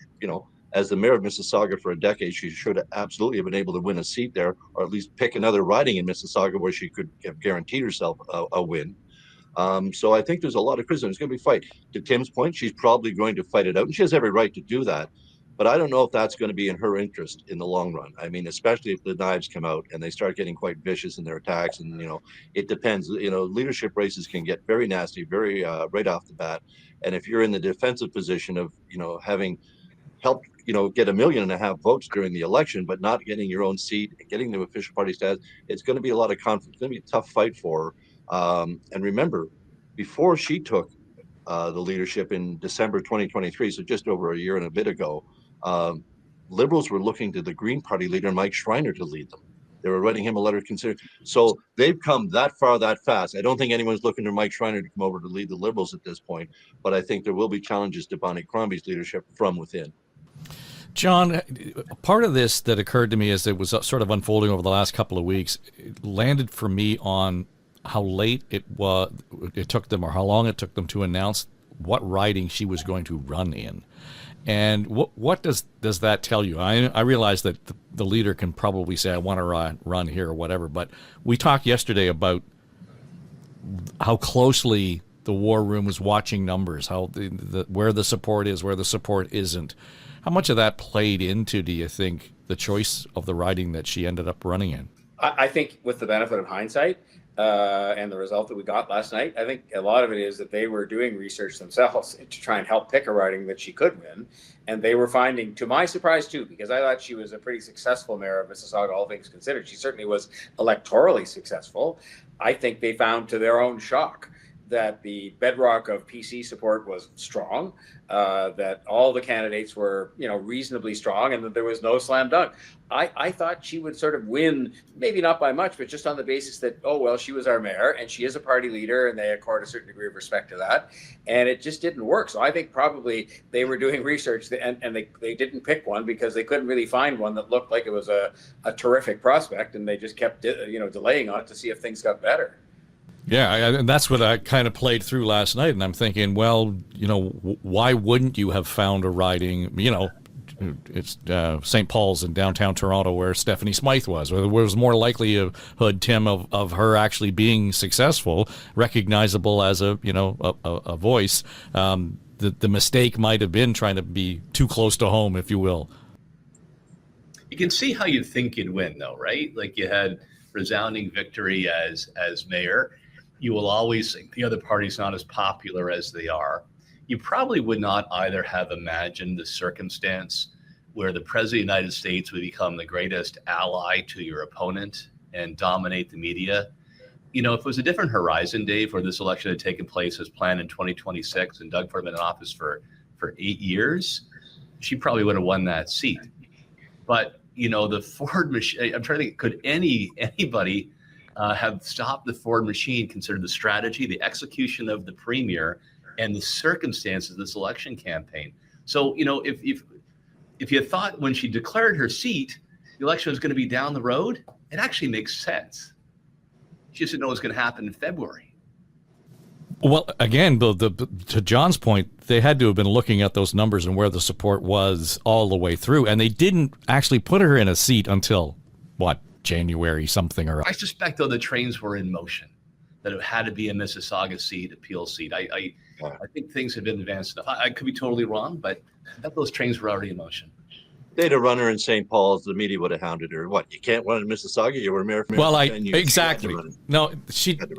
as the mayor of Mississauga for a decade, she should have absolutely have been able to win a seat there, or at least pick another riding in Mississauga where she could have guaranteed herself a win. So I think there's a lot of criticism. It's going to be a fight. To Tim's point, she's probably going to fight it out, and she has every right to do that. But I don't know if that's going to be in her interest in the long run. I mean, especially if the knives come out and they start getting quite vicious in their attacks. And, it depends. Leadership races can get very nasty, very right off the bat. And if you're in the defensive position of, having helped, get 1.5 million votes during the election, but not getting your own seat, getting the official party status, it's going to be a lot of conflict. It's going to be a tough fight for her. And remember, before she took the leadership in December 2023, so just over a year and a bit ago, Liberals were looking to the Green Party leader, Mike Schreiner, to lead them. They were writing him a letter of consider. So they've come that far, that fast. I don't think anyone's looking to Mike Schreiner to come over to lead the Liberals at this point, but I think there will be challenges to Bonnie Crombie's leadership from within. John, part of this that occurred to me as it was sort of unfolding over the last couple of weeks, it landed for me on how late it took them, or how long it took them to announce what riding she was going to run in. And what does that tell you? I realize that the leader can probably say, I want to run here or whatever, but we talked yesterday about how closely the war room was watching numbers, how where the support is, where the support isn't. How much of that played into, do you think, the choice of the riding that she ended up running in? I think with the benefit of hindsight, and the result that we got last night, I think a lot of it is that they were doing research themselves to try and help pick a riding that she could win. And they were finding, to my surprise too, because I thought she was a pretty successful mayor of Mississauga, all things considered. She certainly was electorally successful. I think they found, to their own shock, that the bedrock of PC support was strong, that all the candidates were, reasonably strong, and that there was no slam dunk. I thought she would sort of win, maybe not by much, but just on the basis that, she was our mayor and she is a party leader, and they accord a certain degree of respect to that. And it just didn't work. So I think probably they were doing research and they didn't pick one because they couldn't really find one that looked like it was a terrific prospect, and they just kept, delaying on it to see if things got better. Yeah, and that's what I kind of played through last night, and I'm thinking, well, why wouldn't you have found a riding, it's St. Paul's in downtown Toronto where Stephanie Smythe was, or there was more likelihood, Tim, of her actually being successful, recognizable as a voice. The mistake might have been trying to be too close to home, if you will. You can see how you think you'd win, though, right? Like, you had resounding victory as mayor. You will always think the other party's not as popular as they are. You probably would not either have imagined the circumstance where the president of the United States would become the greatest ally to your opponent and dominate the media. If it was a different horizon, Dave, where this election had taken place as planned in 2026 and Doug Ford had been in office for 8 years, she probably would have won that seat. But, the Ford machine, I'm trying to think, could anybody have stopped the Ford machine, considered the strategy, the execution of the premier, and the circumstances of this election campaign? So, if you thought when she declared her seat, the election was going to be down the road, it actually makes sense. She just didn't know what was going to happen in February. Well, again, to John's point, they had to have been looking at those numbers and where the support was all the way through, and they didn't actually put her in a seat until, January something or other. I suspect, though, the trains were in motion, that it had to be a Mississauga seat, a Peel seat. I think things had been advanced enough. I could be totally wrong, but I bet those trains were already in motion. They'd have run her in St. Paul's. The media would have hounded her. What? You can't run in Mississauga. You were mayor. Well, exactly. No,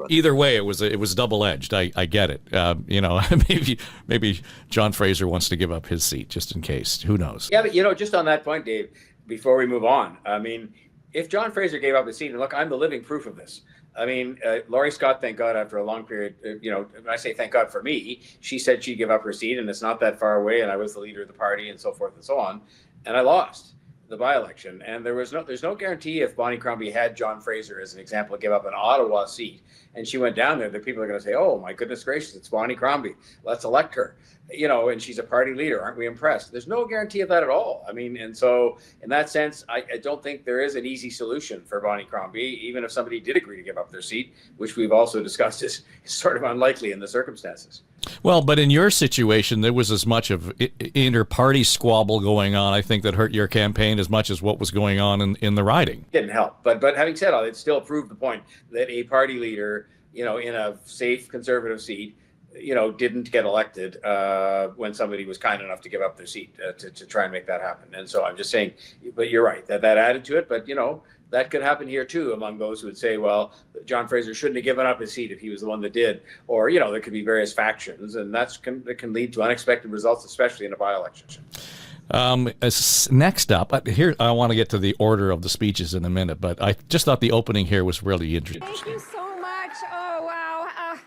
either way, it was double-edged. I get it. Maybe John Fraser wants to give up his seat just in case. Who knows? Yeah, but just on that point, Dave, before we move on, I mean, if John Fraser gave up his seat, and look, I'm the living proof of this. I mean, Laurie Scott, thank God, after a long period, when I say thank God for me, she said she'd give up her seat, and it's not that far away, and I was the leader of the party, and so forth and so on, and I lost. the by-election, and there's no guarantee if Bonnie Crombie had John Fraser, as an example, give up an Ottawa seat, and she went down there, that people are going to say, "Oh my goodness gracious, it's Bonnie Crombie. Let's elect her." And she's a party leader. Aren't we impressed? There's no guarantee of that at all. I mean, and so in that sense, I don't think there is an easy solution for Bonnie Crombie, even if somebody did agree to give up their seat, which we've also discussed is sort of unlikely in the circumstances. Well, but in your situation, there was as much of inter-party squabble going on, I think, that hurt your campaign as much as what was going on in the riding. Didn't help. But having said all, it still proved the point that a party leader, in a safe conservative seat, didn't get elected when somebody was kind enough to give up their seat to try and make that happen. And so I'm just saying, but you're right, that added to it. But, that could happen here too, among those who would say, well, John Fraser shouldn't have given up his seat if he was the one that did. Or, there could be various factions, and that can lead to unexpected results, especially in a by-election. Next up, here I want to get to the order of the speeches in a minute, but I just thought the opening here was really interesting. Thank you so much. Oh, wow.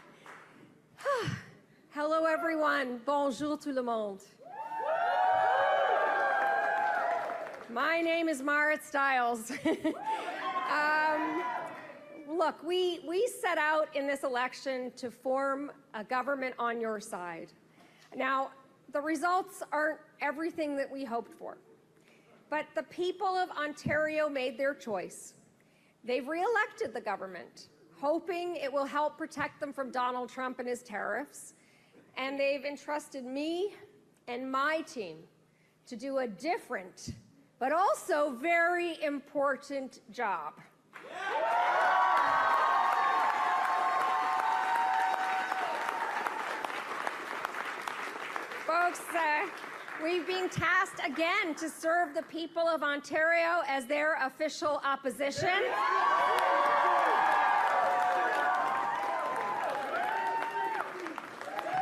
Hello, everyone. Bonjour tout le monde. My name is Marit Stiles. Look, we set out in this election to form a government on your side. Now, the results aren't everything that we hoped for, but the people of Ontario made their choice. They've re-elected the government, hoping it will help protect them from Donald Trump and his tariffs, and they've entrusted me and my team to do a different, but also very important job. Folks, we've been tasked again to serve the people of Ontario as their official opposition.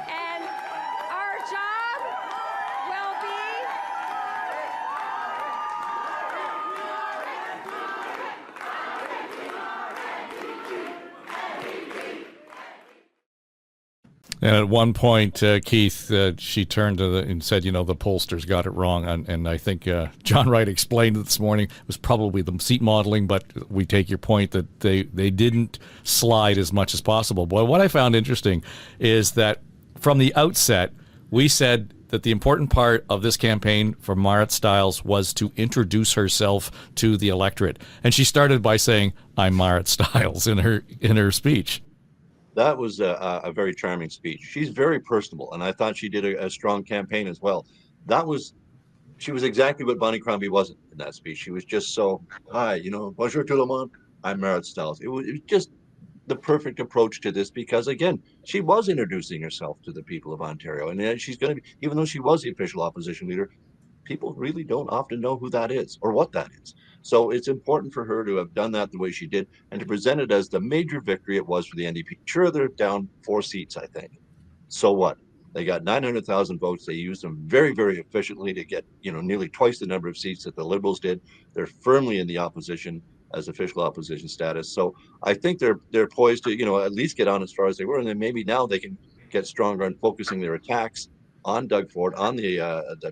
And our job will be And at one point, Keith, she turned to and said, the pollsters got it wrong. And I think John Wright explained it this morning. It was probably the seat modeling, but we take your point that they didn't slide as much as possible. Boy, what I found interesting is that from the outset, we said that the important part of this campaign for Marit Stiles was to introduce herself to the electorate. And she started by saying, "I'm Marit Stiles" in her speech. That was a very charming speech. She's very personable, and I thought she did a strong campaign as well. She was exactly what Bonnie Crombie wasn't in that speech. She was just so, "Hi, bonjour tout le monde, I'm Marit Stiles." It was just the perfect approach to this because, again, she was introducing herself to the people of Ontario. And she's going to be, even though she was the official opposition leader, people really don't often know who that is or what that is. So it's important for her to have done that the way she did and to present it as the major victory it was for the NDP. Sure, they're down 4 seats, I think. So what? They got 900,000 votes. They used them very, very efficiently to get, nearly twice the number of seats that the Liberals did. They're firmly in the opposition as official opposition status. So I think they're poised to, at least get on as far as they were. And then maybe now they can get stronger on focusing their attacks on Doug Ford, on the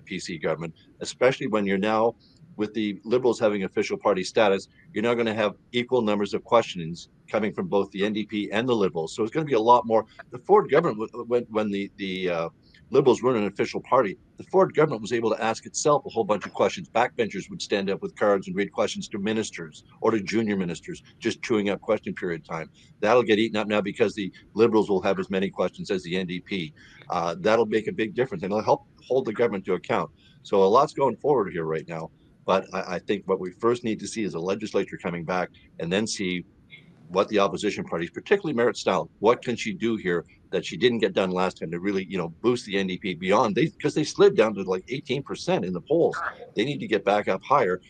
PC government, especially when you're now, with the Liberals having official party status, you're now going to have equal numbers of questionings coming from both the NDP and the Liberals. So it's going to be a lot more. The Ford government, when the Liberals weren't an official party, the Ford government was able to ask itself a whole bunch of questions. Backbenchers would stand up with cards and read questions to ministers or to junior ministers, just chewing up question period time. That'll get eaten up now because the Liberals will have as many questions as the NDP. That'll make a big difference, and it'll help hold the government to account. So a lot's going forward here right now. But I think what we first need to see is a legislature coming back, and then see what the opposition parties, particularly Marit Stiles, what can she do here that she didn't get done last time to really, boost the NDP beyond, because they slid down to like 18% in the polls. They need to get back up higher.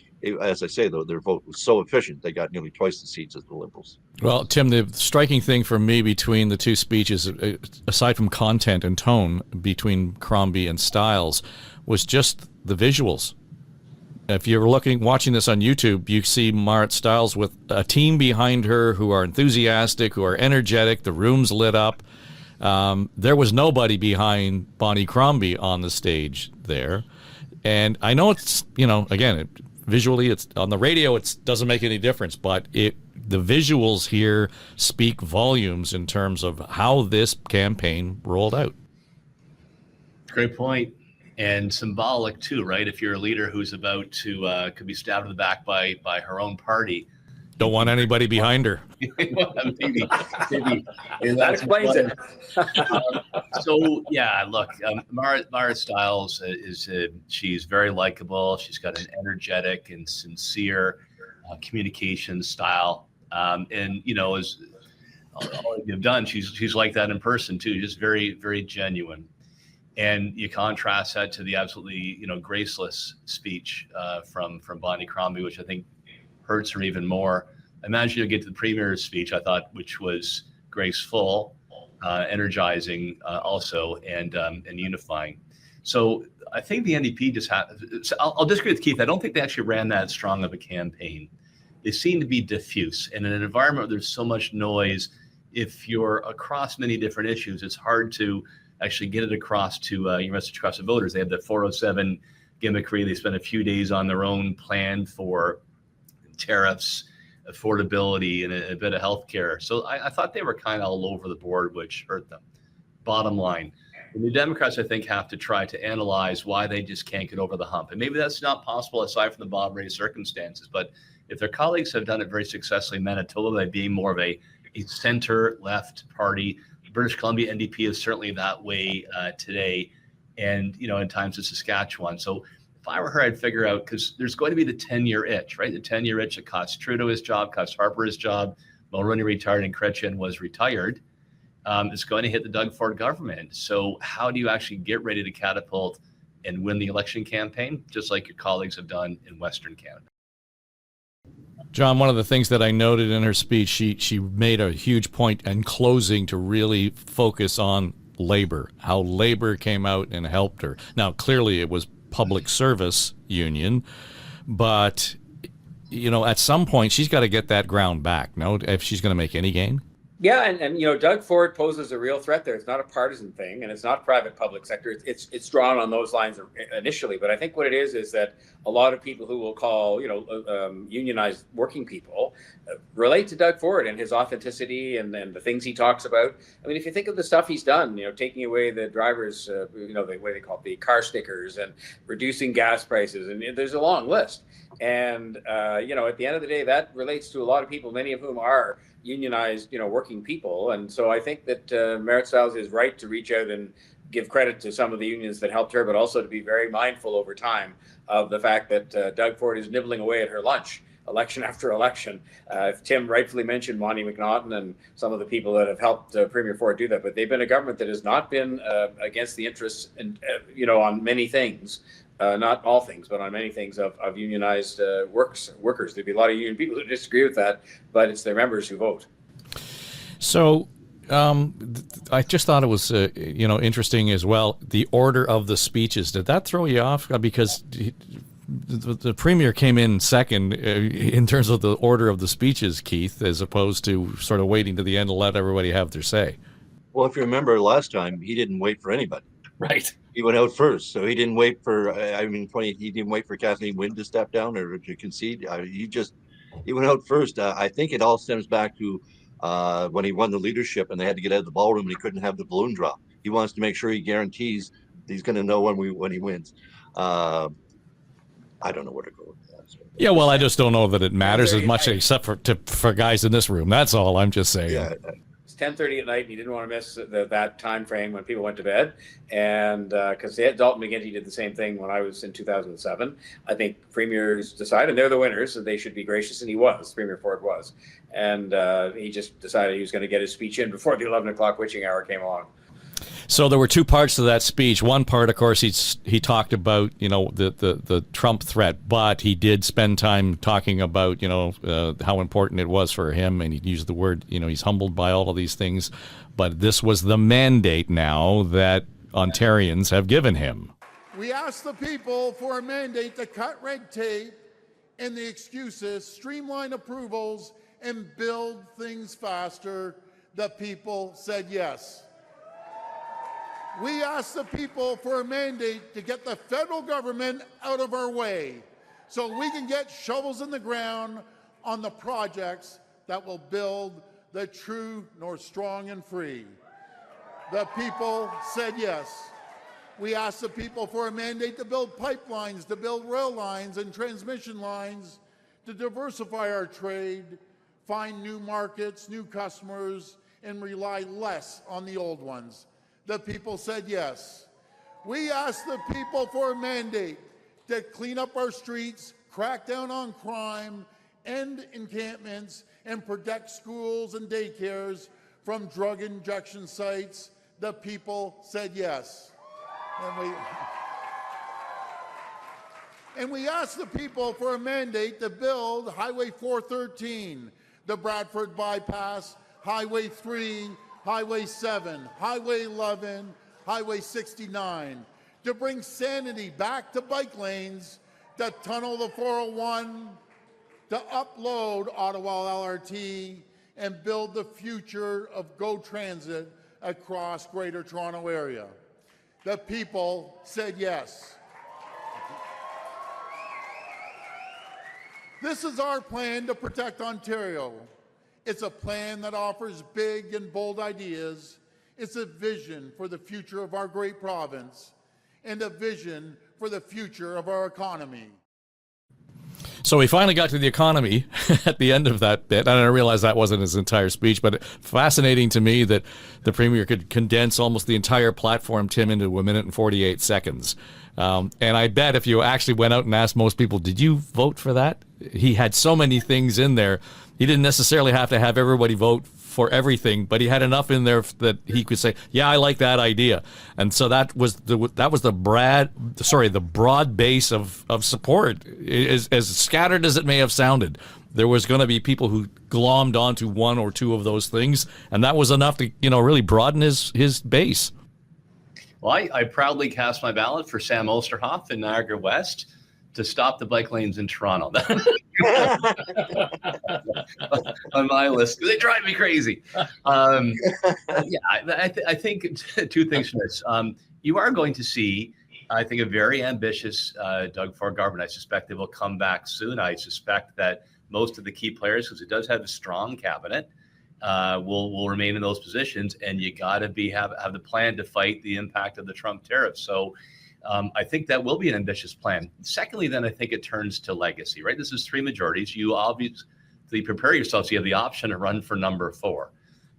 As I say, though, their vote was so efficient, they got nearly twice the seats as the Liberals. Well, Tim, the striking thing for me between the two speeches, aside from content and tone between Crombie and Stiles, was just the visuals. If you're watching this on YouTube, you see Marit Stiles with a team behind her who are enthusiastic, who are energetic. The room's lit up. There was nobody behind Bonnie Crombie on the stage there. And I know it's, again, visually, it's on the radio, it doesn't make any difference, but the visuals here speak volumes in terms of how this campaign rolled out. Great point. And symbolic too, right? If you're a leader who's about to could be stabbed in the back by her own party, don't want anybody behind her. maybe That explains it. So yeah, look, Mara Stiles she's very likable. She's got an energetic and sincere communication style, and as all you've done, she's like that in person too. Just very, very genuine. And you contrast that to the absolutely graceless speech from Bonnie Crombie, which I think hurts her even more. Imagine you'll get to the Premier's speech, I thought, which was graceful, energizing also, and unifying. So I think the NDP just I'll disagree with Keith. I don't think they actually ran that strong of a campaign. They seem to be diffuse. And in an environment where there's so much noise, if you're across many different issues, it's hard to actually get it across to your message across the voters. They have the 407 gimmickry. They spent a few days on their own plan for tariffs, affordability, and a bit of healthcare. So I thought they were kind of all over the board, which hurt them. Bottom line, the New Democrats, I think, have to try to analyze why they just can't get over the hump. And maybe that's not possible aside from the Bob Rae circumstances. But if their colleagues have done it very successfully in Manitoba by being more of a center-left party, British Columbia NDP is certainly that way today, and in times in Saskatchewan. So if I were her, I'd figure out, because there's going to be the 10-year itch, right? The 10-year itch that cost Trudeau his job, cost Harper his job, Mulroney retired, and Chrétien was retired. It's going to hit the Doug Ford government. So how do you actually get ready to catapult and win the election campaign, just like your colleagues have done in Western Canada? John, one of the things that I noted in her speech, she made a huge point in closing to really focus on labor, how labor came out and helped her. Now, clearly it was public service union, but, at some point she's got to get that ground back, no, if she's going to make any gain. Yeah, and Doug Ford poses a real threat there. It's not a partisan thing, and it's not private public sector. It's drawn on those lines initially, but I think what it is that a lot of people who will call unionized working people relate to Doug Ford and his authenticity and the things he talks about. I mean, if you think of the stuff he's done, taking away the drivers, the way they call it, the car stickers, and reducing gas prices, and there's a long list. And at the end of the day, that relates to a lot of people, many of whom are unionized, working people. And so I think that Marit Stiles is right to reach out and give credit to some of the unions that helped her, but also to be very mindful over time of the fact that Doug Ford is nibbling away at her lunch, election after election. Tim rightfully mentioned Monty McNaughton and some of the people that have helped Premier Ford do that, but they've been a government that has not been against the interests, and on many things. Not all things, but on many things of unionized workers. There'd be a lot of union people who disagree with that, but it's their members who vote. So I just thought it was, interesting as well, the order of the speeches. Did that throw you off? Because the Premier came in second in terms of the order of the speeches, Keith, as opposed to sort of waiting to the end to let everybody have their say. Well, if you remember last time, he didn't wait for anybody. Right. He went out first, so he didn't wait for. He didn't wait for Kathleen Wynne to step down or to concede. He went out first. I think it all stems back to when he won the leadership, and they had to get out of the ballroom, and he couldn't have the balloon drop. He wants to make sure he guarantees he's going to know when he wins. I don't know where to go with that. So. Yeah, well, I just don't know that it matters as much, except for guys in this room. That's all I'm just saying. Yeah. 10:30 at night, and he didn't want to miss that time frame when people went to bed. And because Dalton McGuinty did the same thing when I was in 2007. I think premiers decide, and they're the winners, so they should be gracious, and he was. Premier Ford was. And he just decided he was going to get his speech in before the 11 o'clock witching hour came along. So there were two parts to that speech. One part, of course, he talked about the Trump threat, but he did spend time talking about how important it was for him, and he used the word he's humbled by all of these things. But this was the mandate now that Ontarians have given him. We asked the people for a mandate to cut red tape and the excuses, streamline approvals, and build things faster. The people said yes. We asked the people for a mandate to get the federal government out of our way. so we can get shovels in the ground on the projects that will build the true north strong and free. The people said yes. We asked the people for a mandate to build pipelines, to build rail lines and transmission lines, to diversify our trade, find new markets, new customers, and rely less on the old ones. The people said yes. We asked the people for a mandate to clean up our streets, crack down on crime, end encampments, and protect schools and daycares from drug injection sites. The people said yes. And we asked the people for a mandate to build Highway 413, the Bradford Bypass, Highway 3, Highway 7, Highway 11, Highway 69, to bring sanity back to bike lanes, to tunnel the 401, to upload Ottawa LRT, and build the future of GO Transit across Greater Toronto Area. The people said yes. This is our plan to protect Ontario. It's a plan that offers big and bold ideas. It's a vision for the future of our great province and a vision for the future of our economy. So we finally got to the economy at the end of that bit. And I realized that wasn't his entire speech, but fascinating to me that the Premier could condense almost the entire platform, Tim, into 1 minute and 48 seconds. And I bet if you actually went out and asked most people, did you vote for that? He had so many things in there. He didn't necessarily have to have everybody vote for everything, but he had enough in there that he could say, yeah, I like that idea. And so that was the broad base of support. As scattered as it may have sounded, there was going to be people who glommed onto one or two of those things, and that was enough to, really broaden his base. Well, I proudly cast my ballot for Sam Osterhoff in Niagara West to stop the bike lanes in Toronto. On my list, they drive me crazy. I think two things from this. You are going to see, I think, a very ambitious Doug Ford government. I suspect they will come back soon. I suspect that most of the key players, because it does have a strong cabinet, will remain in those positions, and you got to have the plan to fight the impact of the Trump tariffs. So I think that will be an ambitious plan. Secondly, then I think it turns to legacy, right? This is 3 majorities. You obviously prepare yourself so you have the option to run for number 4.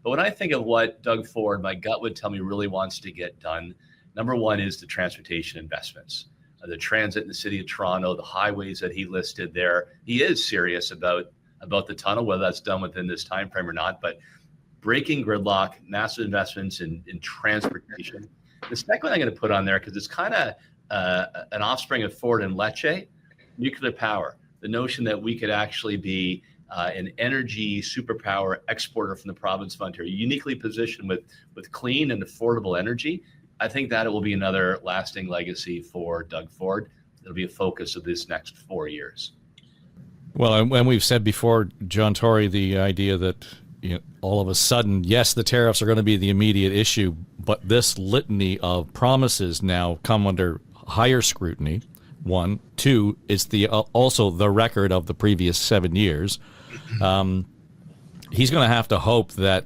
But when I think of what Doug Ford, my gut would tell me, really wants to get done, number 1 is the transportation investments. The transit in the city of Toronto, the highways that he listed there. He is serious about the tunnel, whether that's done within this time frame or not, but breaking gridlock, massive investments in transportation. The second one I'm going to put on there, because it's kind of an offspring of Ford and Lecce, nuclear power. The notion that we could actually be an energy superpower exporter from the province of Ontario, uniquely positioned with clean and affordable energy. I think that it will be another lasting legacy for Doug Ford. It'll be a focus of this next 4 years. Well, and we've said before, John Tory, the idea that all of a sudden, yes, the tariffs are going to be the immediate issue, but this litany of promises now come under higher scrutiny. 1, 2, it's also the record of the previous 7 years. He's going to have to hope that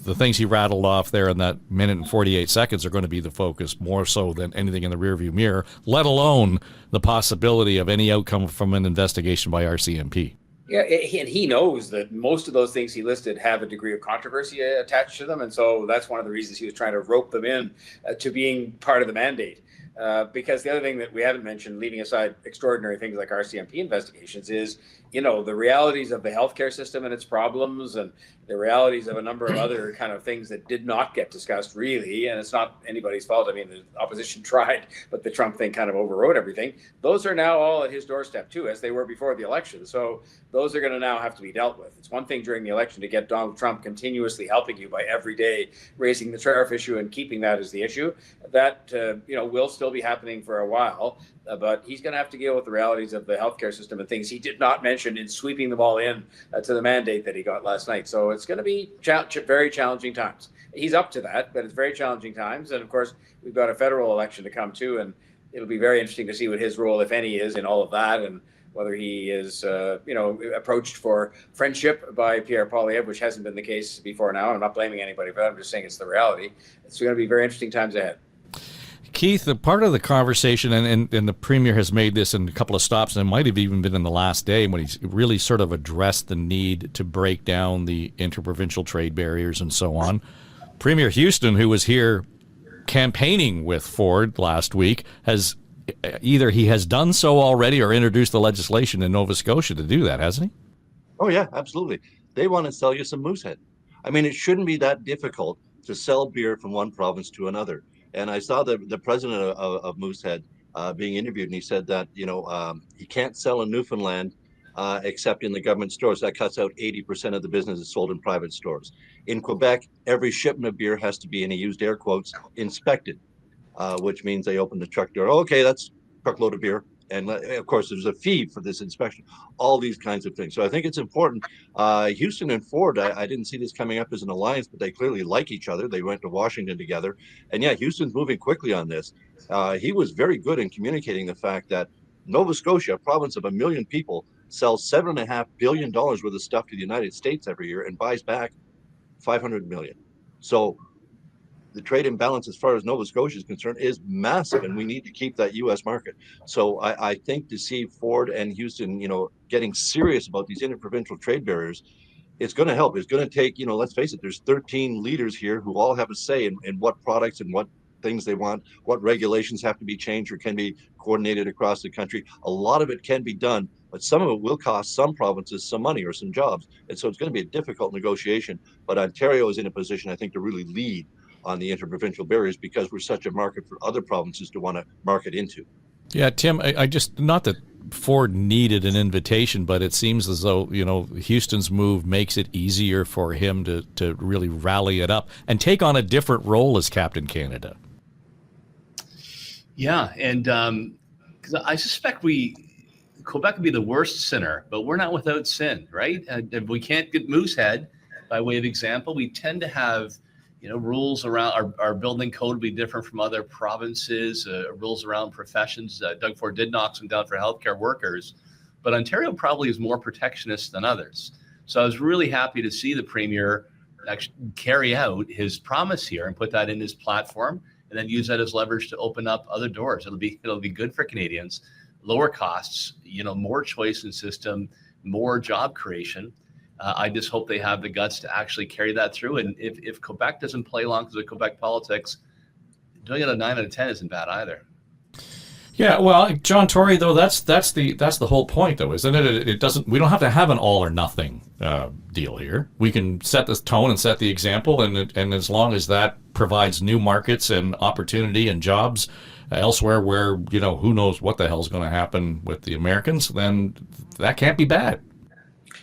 the things he rattled off there in that minute and 48 seconds are going to be the focus more so than anything in the rearview mirror, let alone the possibility of any outcome from an investigation by RCMP. Yeah, and he knows that most of those things he listed have a degree of controversy attached to them. And so that's one of the reasons he was trying to rope them in to being part of the mandate. Because the other thing that we haven't mentioned, leaving aside extraordinary things like RCMP investigations, is, the realities of the healthcare system and its problems, and the realities of a number of other kind of things that did not get discussed really. And it's not anybody's fault. I mean, the opposition tried, but the Trump thing kind of overrode everything. Those are now all at his doorstep too, as they were before the election. So those are going to now have to be dealt with. It's one thing during the election to get Donald Trump continuously helping you by every day raising the tariff issue and keeping that as the issue. That, will still be happening for a while. But he's going to have to deal with the realities of the healthcare system and things he did not mention in sweeping them all in to the mandate that he got last night. So it's going to be very challenging times. He's up to that, but it's very challenging times. And of course, we've got a federal election to come too. And it'll be very interesting to see what his role, if any, is in all of that, and whether he is, approached for friendship by Pierre Poilievre, which hasn't been the case before now. I'm not blaming anybody for that. I'm just saying it's the reality. It's going to be very interesting times ahead. Keith, the part of the conversation, and the Premier has made this in a couple of stops, and it might have even been in the last day when he's really sort of addressed the need to break down the interprovincial trade barriers and so on. Premier Houston, who was here campaigning with Ford last week, has either he has done so already or introduced the legislation in Nova Scotia to do that, hasn't he? Oh, yeah, absolutely. They want to sell you some Moosehead. I mean, it shouldn't be that difficult to sell beer from one province to another. And I saw the president of Moosehead being interviewed, and he said that, he can't sell in Newfoundland except in the government stores. That cuts out 80% of the business is sold in private stores. In Quebec, every shipment of beer has to be, and he used air quotes, inspected, which means they open the truck door. Okay, that's a truckload of beer. And of course, there's a fee for this inspection, all these kinds of things. So I think it's important. Houston and Ford, I didn't see this coming up as an alliance, but they clearly like each other. They went to Washington together. And yeah, Houston's moving quickly on this. He was very good in communicating the fact that Nova Scotia, a province of 1 million people, sells $7.5 billion worth of stuff to the United States every year and buys back $500 million. So the trade imbalance as far as Nova Scotia is concerned is massive, and we need to keep that U.S. market. So I think to see Ford and Houston, getting serious about these interprovincial trade barriers, it's going to help. It's going to take, let's face it, there's 13 leaders here who all have a say in what products and what things they want, what regulations have to be changed or can be coordinated across the country. A lot of it can be done, but some of it will cost some provinces some money or some jobs. And so it's going to be a difficult negotiation. But Ontario is in a position, I think, to really lead on the interprovincial barriers because we're such a market for other provinces to want to market into. Yeah, Tim, I just, not that Ford needed an invitation, but it seems as though, Houston's move makes it easier for him to really rally it up and take on a different role as Captain Canada. Yeah, and because I suspect Quebec would be the worst sinner, but we're not without sin, right? If we can't get Moosehead, by way of example, we tend to have rules around our building code will be different from other provinces, rules around professions. Doug Ford did knock some down for healthcare workers, but Ontario probably is more protectionist than others. So I was really happy to see the Premier actually carry out his promise here and put that in his platform and then use that as leverage to open up other doors. It'll be good for Canadians, lower costs, more choice in system, more job creation. I just hope they have the guts to actually carry that through. And if Quebec doesn't play along because of Quebec politics, doing it a 9 out of 10 isn't bad either. Yeah, well, John Tory, though, that's the whole point, though, isn't it? It doesn't. We don't have to have an all or nothing deal here. We can set the tone and set the example, and as long as that provides new markets and opportunity and jobs elsewhere, where who knows what the hell's going to happen with the Americans, then that can't be bad.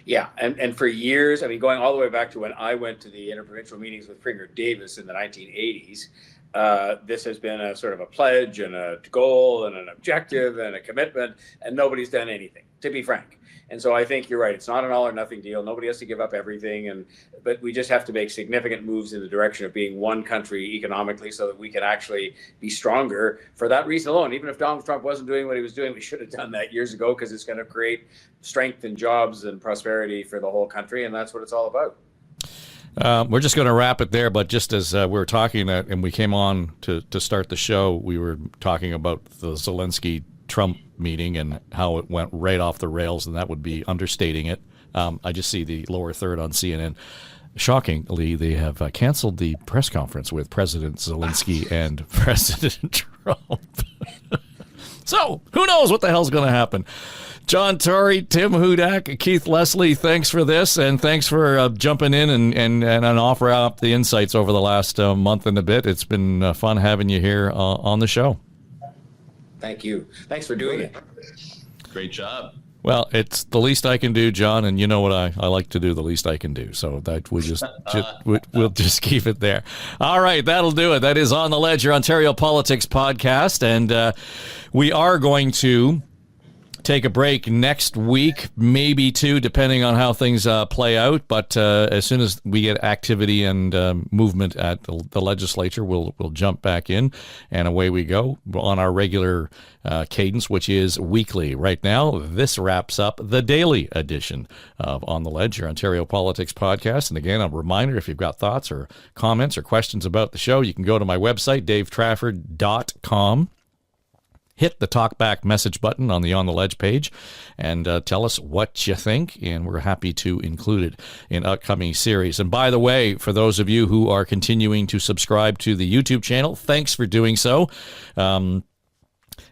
Yeah, and for years, going all the way back to when I went to the interprovincial meetings with Premier Davis in the 1980s, this has been a sort of a pledge and a goal and an objective and a commitment, and nobody's done anything, to be frank. And so I think you're right. It's not an all or nothing deal. Nobody has to give up everything, but we just have to make significant moves in the direction of being one country economically so that we can actually be stronger for that reason alone. Even if Donald Trump wasn't doing what he was doing, we should have done that years ago because it's going to create strength and jobs and prosperity for the whole country, and that's what it's all about. We're just going to wrap it there, but just as we were talking and we came on to start the show, we were talking about the Zelenskyy-Trump meeting and how it went right off the rails, and that would be understating it. I just see the lower third on CNN. Shockingly, they have canceled the press conference with President Zelenskyy and President Trump. So, who knows what the hell's going to happen? John Tory, Tim Hudak, Keith Leslie, thanks for this, and thanks for jumping in and offer up the insights over the last month and a bit. It's been fun having you here on the show. Thank you. Thanks for doing it. Great job. Well, it's the least I can do, John, and you know what I like to do, the least I can do. So that we'll just keep it there. All right, that'll do it. That is On the Ledge, your Ontario Politics podcast, and we are going to take a break next week, maybe 2, depending on how things play out. But as soon as we get activity and movement at the legislature, we'll jump back in, and away we go on our regular cadence, which is weekly. Right now, this wraps up the daily edition of On the Ledge, your Ontario Politics podcast. And again, a reminder, if you've got thoughts or comments or questions about the show, you can go to my website, davetrafford.com. Hit the talkback message button on the On the Ledge page and tell us what you think, and we're happy to include it in upcoming series. And by the way, for those of you who are continuing to subscribe to the YouTube channel, thanks for doing so.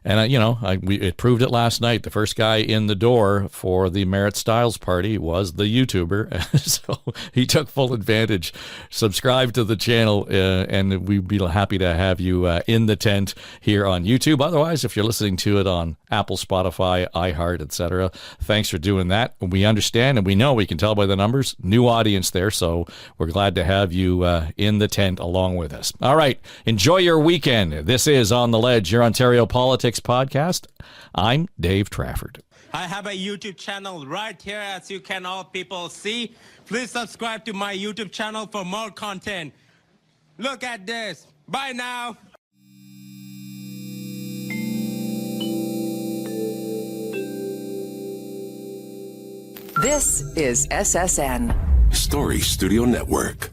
And, it proved it last night. The first guy in the door for the Merit Styles party was the YouTuber. So he took full advantage. Subscribe to the channel, and we'd be happy to have you in the tent here on YouTube. Otherwise, if you're listening to it on Apple, Spotify, iHeart, etc., thanks for doing that. We understand, and we know, we can tell by the numbers, new audience there. So we're glad to have you in the tent along with us. All right. Enjoy your weekend. This is On the Ledge, your Ontario Politics podcast. I'm Dave Trafford. I have a YouTube channel right here, as you can all people see. Please subscribe to my YouTube channel for more content. Look at this. Bye now. This is SSN. Story Studio Network.